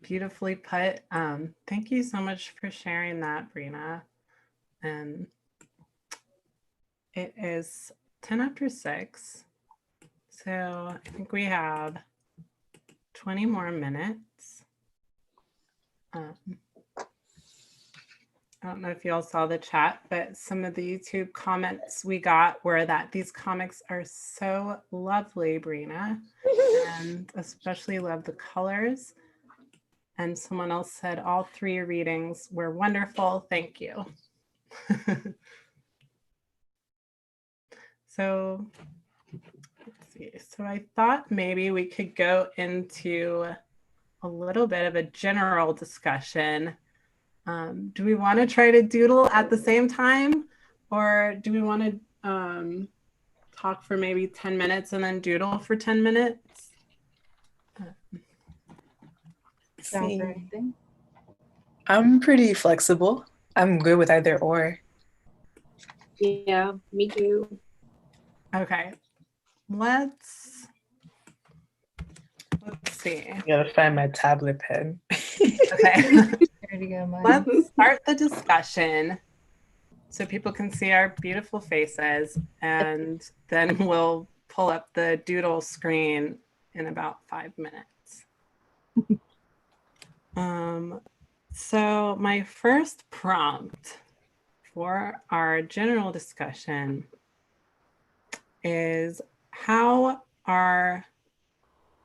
Beautifully put. Thank you so much for sharing that, Breena. And it is 10 after 6. So I think we have 20 more minutes. I don't know if you all saw the chat, but some of the YouTube comments we got were that these comics are so lovely, Breena, and especially love the colors. And someone else said all 3 readings were wonderful. Thank you. So let's see. So I thought maybe we could go into a little bit of a general discussion. Do we want to try to doodle at the same time, or do we want to talk for maybe 10 minutes and then doodle for 10 minutes? Down for anything? I'm pretty flexible. I'm good with either or. Yeah, me too. Okay, let's see. I gotta find my tablet pen. Okay. There to go, mine. Let's start the discussion so people can see our beautiful faces, and then we'll pull up the doodle screen in about 5 minutes. So my first prompt for our general discussion is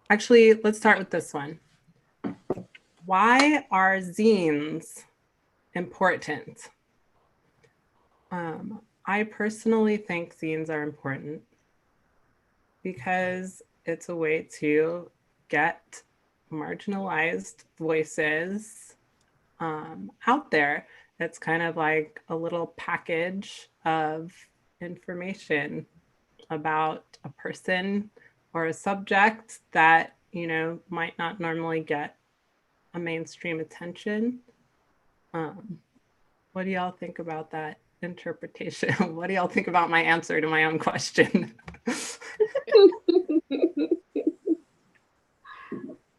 actually, let's start with this one. Why are zines important? I personally think zines are important because it's a way to get marginalized voices out there. It's kind of like a little package of information about a person or a subject that, might not normally get a mainstream attention. What do y'all think about that interpretation? What do y'all think about my answer to my own question?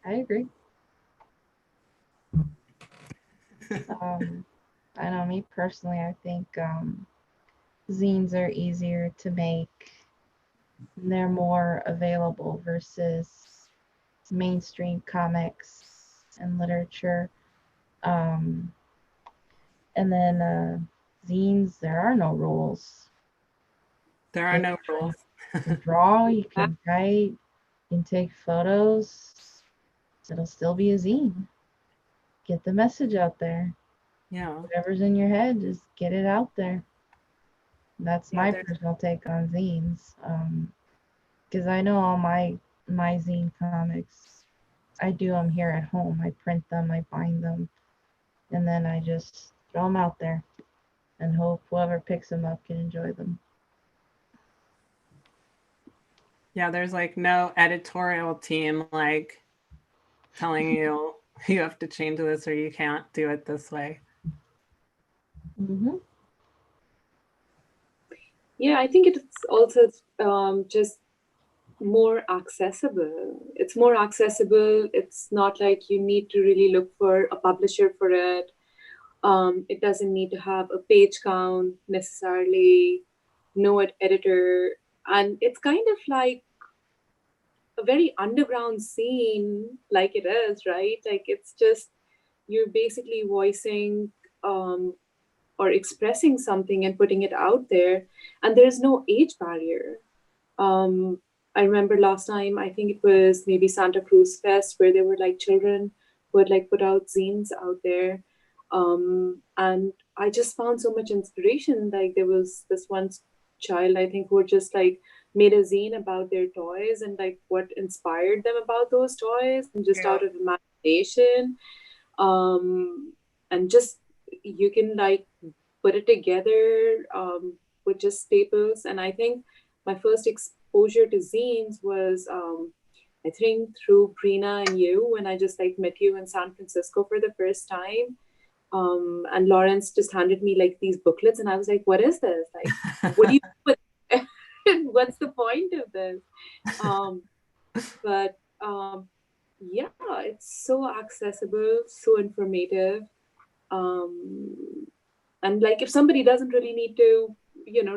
I agree. I know, me personally, I think zines are easier to make. They're more available versus mainstream comics and literature. And then zines, there are no rules. There are no rules. You can draw, you can write, you can take photos. It'll still be a zine. Get the message out there. Yeah. Whatever's in your head, just get it out there. That's my there's- personal take on zines. Because I know all my zine comics, I do them here at home. I print them, I bind them, and then I just throw them out there and hope whoever picks them up can enjoy them. Yeah, there's like no editorial team like telling you you have to change this or you can't do it this way. Mm-hmm. Yeah, I think it's also just more accessible. It's more accessible. It's not like you need to really look for a publisher for it. It doesn't need to have a page count necessarily, no editor. And it's kind of like a very underground scene, like it is, right? Like it's just you're basically voicing or expressing something and putting it out there, and there's no age barrier. Um, I remember last time, I think it was maybe Santa Cruz Fest, where there were like children who had like put out zines out there. And I just found so much inspiration. Like there was this one child, I think, who had just like made a zine about their toys and like what inspired them about those toys, and just out of imagination. Um, and just you can like put it together with just staples. And I think my first exposure to zines was I think through Breena and you, when I just like met you in San Francisco for the first time. And Lawrence just handed me like these booklets, and I was like, "What is this? Like, what do you do with what's the point of this?" Um, but yeah, it's so accessible, so informative. Um, and like if somebody doesn't really need to,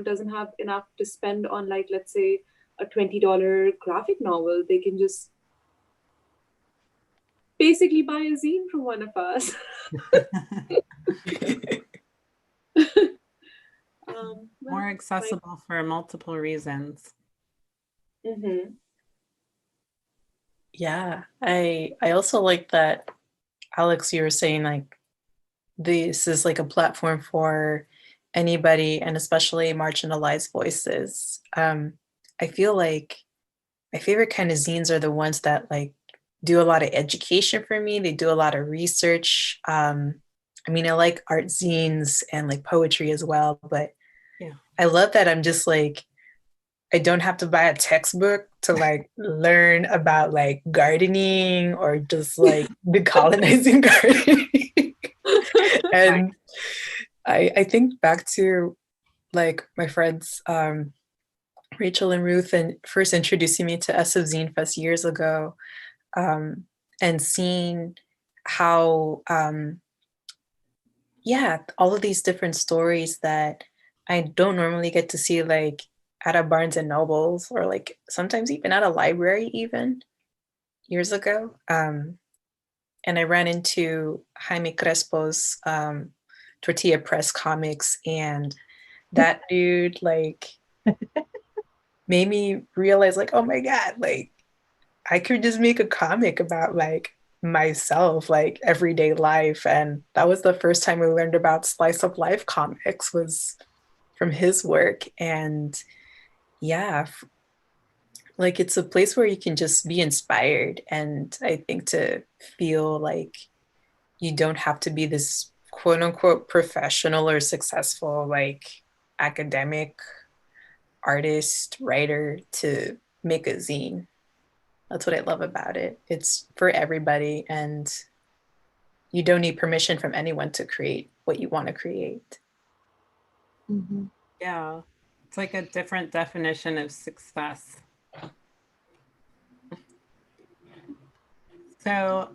doesn't have enough to spend on, like, let's say a $20 graphic novel, they can just basically buy a zine from one of us. More accessible for multiple reasons. Mm-hmm. Yeah, I also like that, Alex, you were saying like this is like a platform for anybody and especially marginalized voices. I feel like my favorite kind of zines are the ones that like do a lot of education for me. They do a lot of research. I mean, I like art zines and like poetry as well, but yeah, I love that I'm just like, I don't have to buy a textbook to like learn about like gardening or just like decolonizing gardening. And I think back to like my friends Rachel and Ruth and first introducing me to SF Zine Fest years ago, and seeing how yeah, all of these different stories that I don't normally get to see like at a Barnes and Nobles or like sometimes even at a library even years ago. And I ran into Jaime Crespo's Tortilla Press comics, and that dude like made me realize like, oh my God, like I could just make a comic about like myself, like everyday life. And that was the first time we learned about slice of life comics was from his work. And yeah, like it's a place where you can just be inspired. And I think to feel like you don't have to be this quote unquote professional or successful, like academic artist, writer to make a zine. That's what I love about it. It's for everybody, and you don't need permission from anyone to create what you want to create. Mm-hmm. Yeah, it's like a different definition of success. So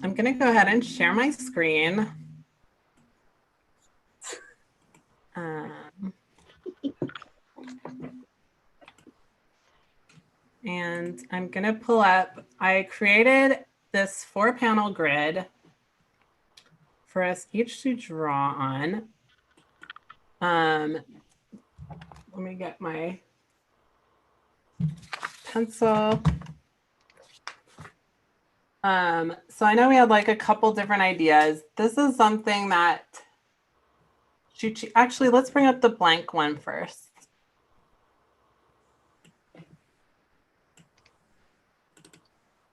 I'm going to go ahead and share my screen. And I'm gonna pull up, I created this 4-panel grid for us each to draw on. Let me get my pencil. So I know we had like a couple different ideas. This is something that, actually, let's bring up the blank one first.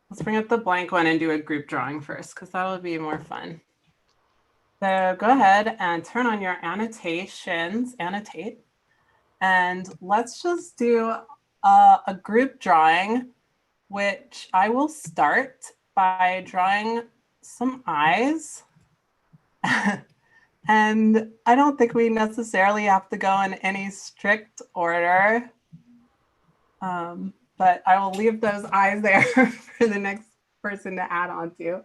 Let's bring up the blank one and do a group drawing first, because that would be more fun. So go ahead and turn on your annotations, annotate, and let's just do a group drawing, which I will start by drawing some eyes. And I don't think we necessarily have to go in any strict order. But I will leave those eyes there for the next person to add on to.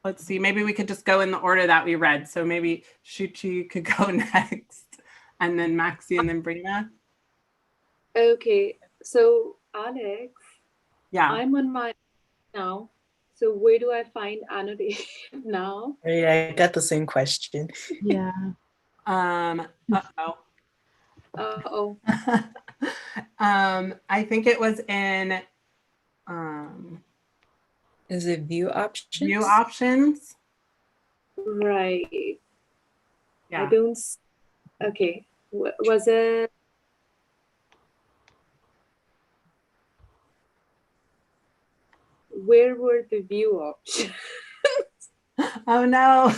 Let's see, maybe we could just go in the order that we read. So maybe Shuchi could go next, and then Maxi, and then Breena. Okay, so Alex, Yeah. I'm on my now. So where do I find annotation now? Yeah, I got the same question. Yeah. Uh-oh. Uh-oh. I think it was in Is it view options? view options. Right. Yeah. I don't. Okay. Was it? Where were the view options? Oh no.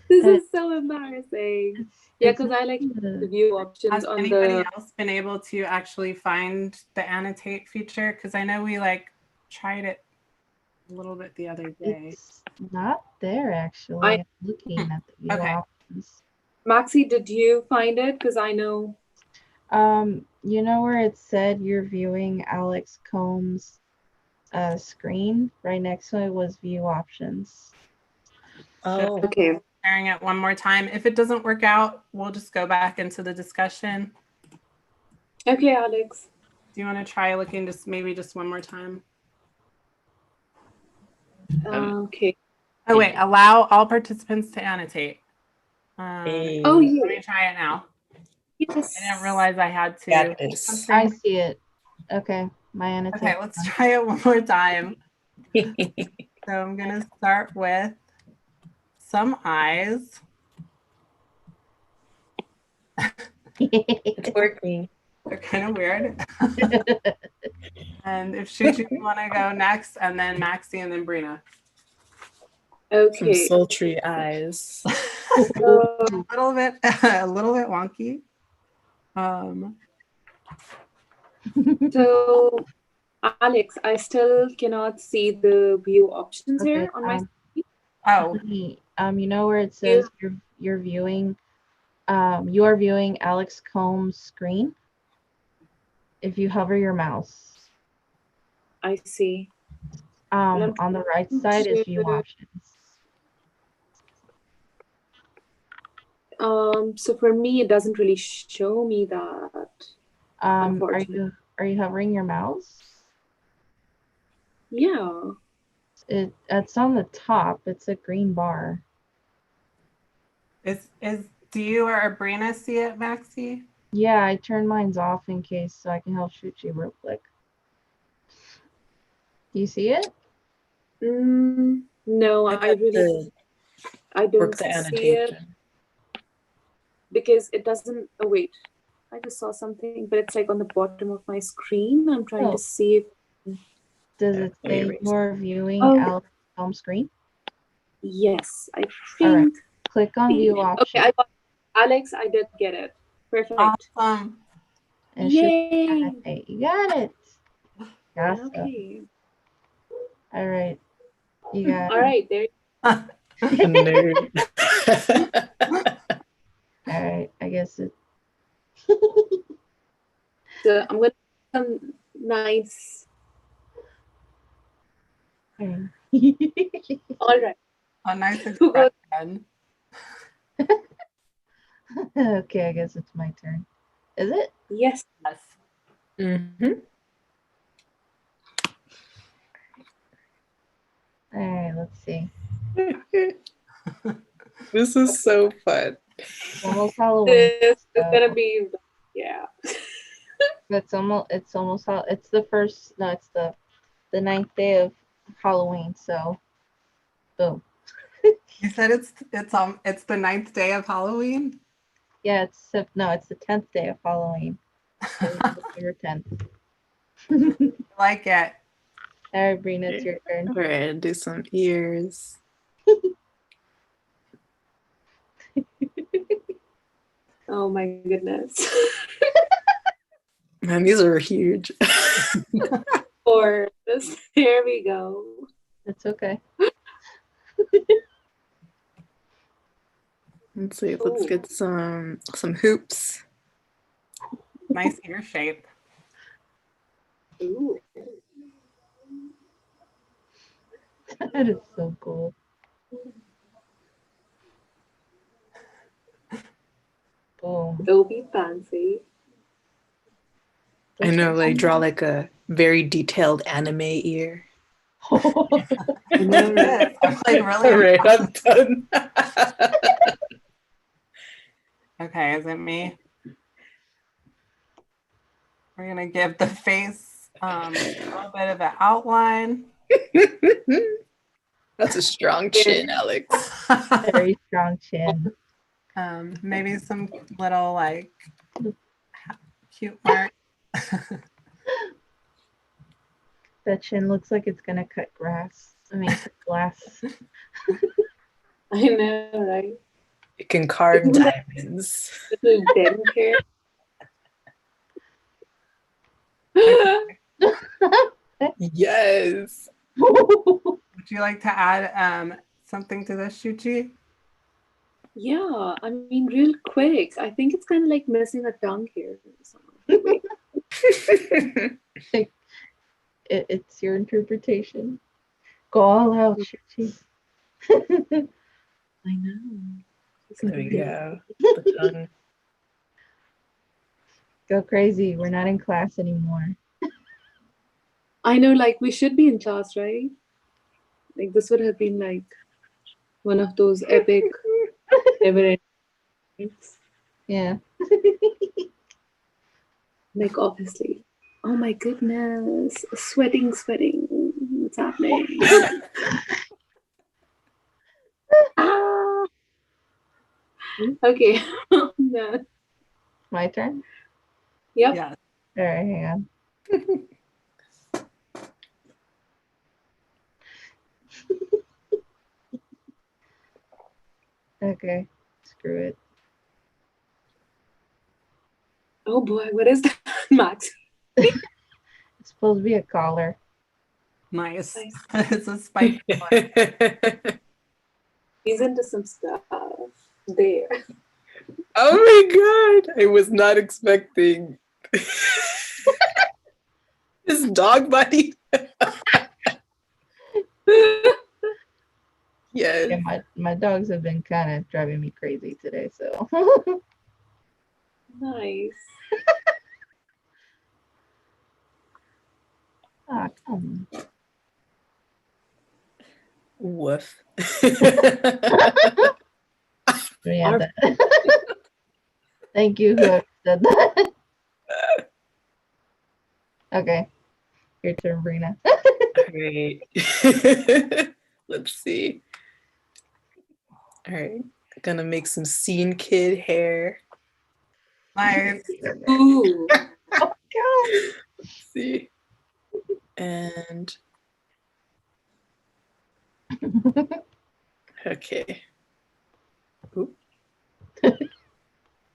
This is so embarrassing. Yeah, because I like the view options Has on anybody the. else been able to actually find the annotate feature? Because I know we like tried it a little bit the other day. It's not there actually. I'm looking at the view options. Maxi, did you find it? Because I know. You know where it said you're viewing Alex Combs' screen? Right next to it was view options. Oh, Okay. Sharing it one more time. If it doesn't work out, we'll just go back into the discussion. Okay, Alex. Do you want to try looking maybe just one more time? Okay. Oh wait, allow all participants to annotate. hey. Oh, Let yeah. me try it now. Yes. I didn't realize I had to. Got this. I see it. Okay, my annotation. Okay, let's try it one more time. So I'm gonna start with some eyes. It's working. They're kind of weird. And if Shuchi want to go next, and then Maxi, and then Breena. Some Okay. sultry eyes. a little bit wonky. So, Alex, I still cannot see the view options Okay, here on my screen. Oh, you know where it says you're viewing you are viewing Alex Combs' screen? If you hover your mouse. I see. On the right side is view options. So for me, it doesn't really show me that. Are you hovering your mouse? Yeah. It's on the top. It's a green bar. Do you or Breena see it, Maxi? Yeah, I turned mine off in case so I can help shoot you real quick. Do you see it? No, I don't see it because it doesn't. Oh wait, I just saw something, but it's like on the bottom of my screen. I'm trying to see if. Does it say you're viewing Alex Combs' screen? Yes, I think. All right. Click on view options. Okay, Alex, I did get it. Perfect. Awesome. And yay! You got it. Okay. All right. You got All right, there. Nerd. All right, I guess it. So I'm going to some nice. All right. A nice expression. Okay, I guess it's my turn. Is it? Yes. Mm-hmm. All right, let's see. This is so fun. It's almost Halloween. This is So gonna be, yeah. it's the first. No, it's the 9th day of Halloween. So, boom. You said it's the 9th day of Halloween. Yeah, it's the 10th day of Halloween. So September 10th. I like it. All right, Breena, it's your turn. All right, do some ears. Oh my goodness. Man, these are huge. Or this, here we go. It's okay. Let's see. Let's get some hoops. Nice ear shape. Ooh. That is so cool. Boom. It'll be fancy. I know, like draw like a very detailed anime ear. I know, right? I'm like really. All right, I'm done. Okay, is it me? We're gonna give the face a little bit of an outline. That's a strong chin, Alex. Very strong chin. Maybe some little like cute mark. That chin looks like it's gonna cut glass. I know, right? It can carve diamonds. Little dent here. Yes. Would you like to add something to this, Shuchi? Yeah, I mean, real quick. I think it's kind of like missing a tongue here. It's your interpretation. Go all out, Shuchi. I know. There we go. The tongue. Go crazy. We're not in class anymore. I know, like, we should be in class, right? Like, this would have been like one of those epic ever. Yeah. Like, obviously. Oh my goodness. Sweating. What's happening? Ah. Okay. No. My turn? Yep. Yeah. All right, hang on. Okay, screw it. Oh boy, what is that, Max? It's supposed to be a collar. Nice. Nice. It's a spike. He's into some stuff. There. Oh my god! I was not expecting this dog body. Yes. Yeah, my dogs have been kind of driving me crazy today, so. Nice. Ah, come on. Woof. Yeah, Thank you, whoever said that. Okay. Your turn, Breena. Alright. Let's see. Alright. Gonna make some scene kid hair. Nice. Ooh. Oh, God. Let's see. And okay. Oop.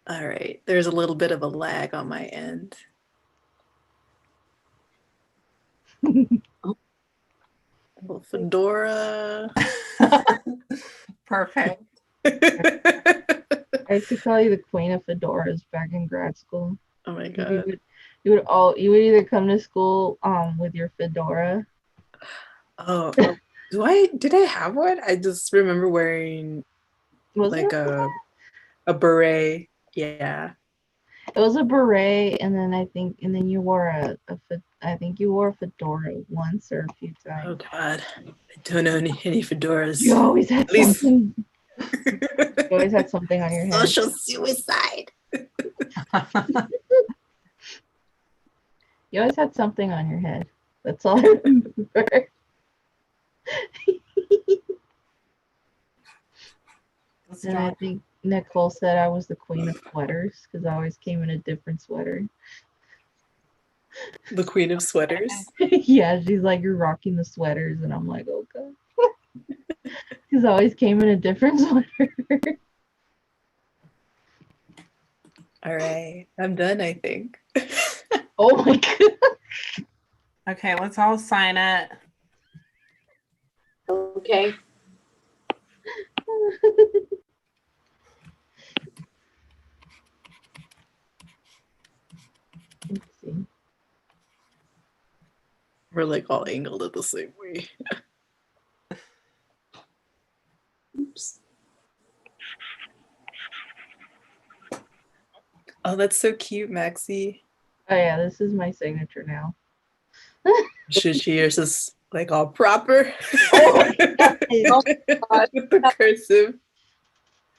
All right. There's a little bit of a lag on my end. Little fedora. Perfect. I used to call you the queen of fedoras back in grad school. Oh my You god. would either come to school with your fedora. Oh, did I have one? I just remember wearing Was like it? a beret. Yeah. It was a beret, and then you wore I think you wore a fedora once or a few times. Oh God, I don't know any fedoras. You always had At least- something. You always had something on your head. Social suicide. You always had something on your head. That's all I remember. And I think Nicole said I was the queen of sweaters because I always came in a different sweater. The queen of sweaters. Yeah, she's like, you're rocking the sweaters. And I'm like, okay. Because I always came in a different sweater. All right, I'm done, I think. Oh my God. Okay, let's all sign it. Okay. Let's see. We're like all angled at the same way. Oops. Oh, that's so cute, Maxi. Oh yeah, this is my signature now. Yours is like all proper. Oh, With the cursive.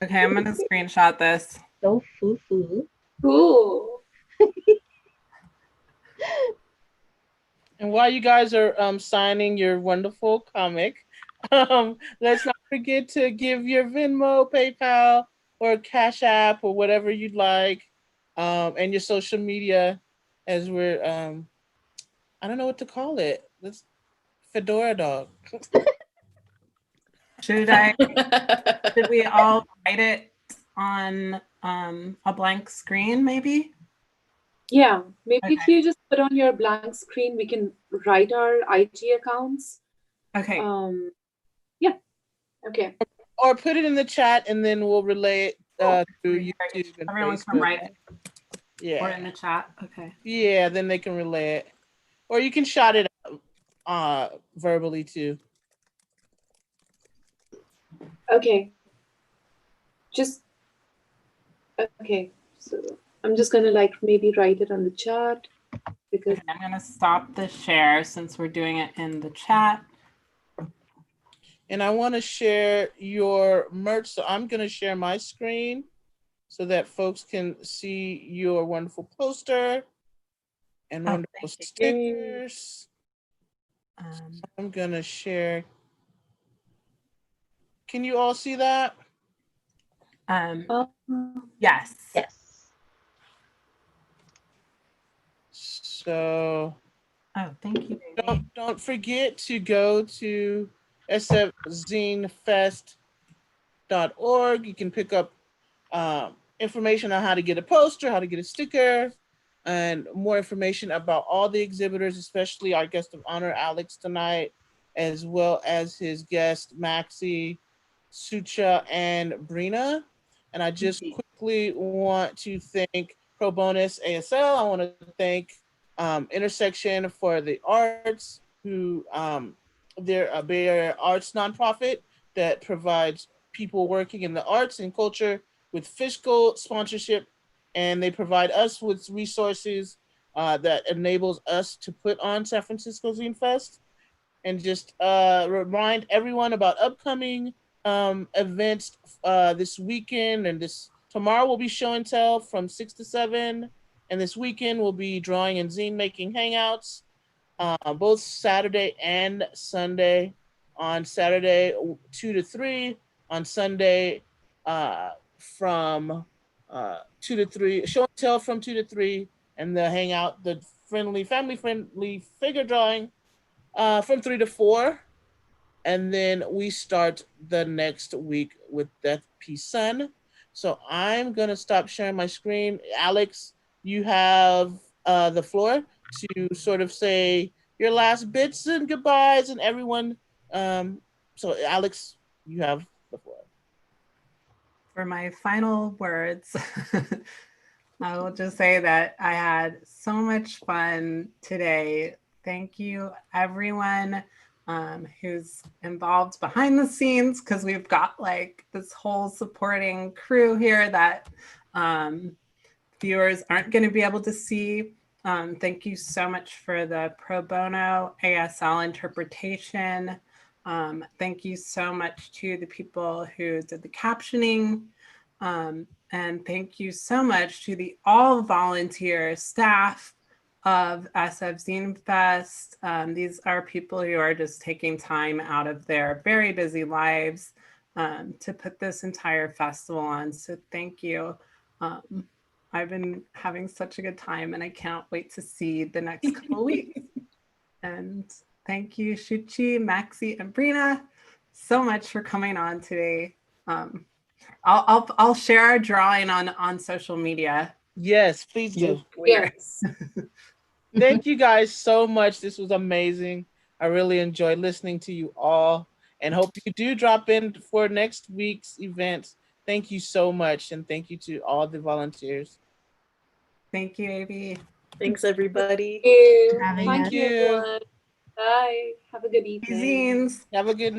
Okay, I'm gonna screenshot this. so foo-foo. Cool. And while you guys are signing your wonderful comic, let's not forget to give your Venmo, PayPal, or Cash App or whatever you'd like, and your social media as we're I don't know what to call it. Let's Fedora Dog. Should we all write it on a blank screen, maybe? Yeah, maybe if Okay. you just put on your blank screen, we can write our IG accounts. Okay. Yeah. Okay. Or put it in the chat and then we'll relay it through YouTube and Everyone Facebook. can write it or Yeah. in the chat. Okay. Yeah, then they can relay it. Or you can shout it out verbally too. Okay. Okay. So I'm just gonna like maybe write it on the chat because Okay, I'm gonna stop the share since we're doing it in the chat. And I want to share your merch. So I'm going to share my screen so that folks can see your wonderful poster and wonderful stickers. I'm going to share. Can you all see that? Yes. Yes. So thank you, baby. don't forget to go to sfzinefest.org. You can pick up information on how to get a poster, how to get a sticker, and more information about all the exhibitors, especially our guest of honor, Alex, tonight, as well as his guest, Maxi, Sucha, and Breena. And I just quickly want to thank ProBonoASL. I want to thank Intersection for the Arts, who they're a Bay Area arts nonprofit that provides people working in the arts and culture with fiscal sponsorship, and they provide us with resources that enables us to put on San Francisco Zine Fest. And just remind everyone about upcoming events this weekend and tomorrow will be show and tell from 6 to 7, and this weekend we'll be drawing and zine making hangouts both Saturday and Sunday. On Saturday 2 to 3, on Sunday from 2 to 3, show and tell from 2 to 3, and the hangout, the family friendly figure drawing from 3 to 4. And then we start the next week with Death Peace Sun. So I'm going to stop sharing my screen. Alex, you have the floor to sort of say your last bits and goodbyes and everyone. So Alex, you have the floor. For my final words, I will just say that I had so much fun today. Thank you, everyone who's involved behind the scenes, because we've got like this whole supporting crew here that viewers aren't going to be able to see. Thank you so much for the pro bono ASL interpretation. Thank you so much to the people who did the captioning. And thank you so much to the all volunteer staff of SF Zine Fest. These are people who are just taking time out of their very busy lives to put this entire festival on. So thank you. I've been having such a good time and I can't wait to see the next couple of weeks. And thank you, Shuchi, Maxi, and Breena, so much for coming on today. I'll share our drawing on social media. Yes, please do. Yes. Thank you guys so much. This was amazing. I really enjoyed listening to you all and hope you do drop in for next week's event. Thank you so much. And thank you to all the volunteers. Thank you, Avi. Thanks, everybody. Thank you. Having Thank us. you, everyone. Bye. Have a good evening. Zines. Have a good night.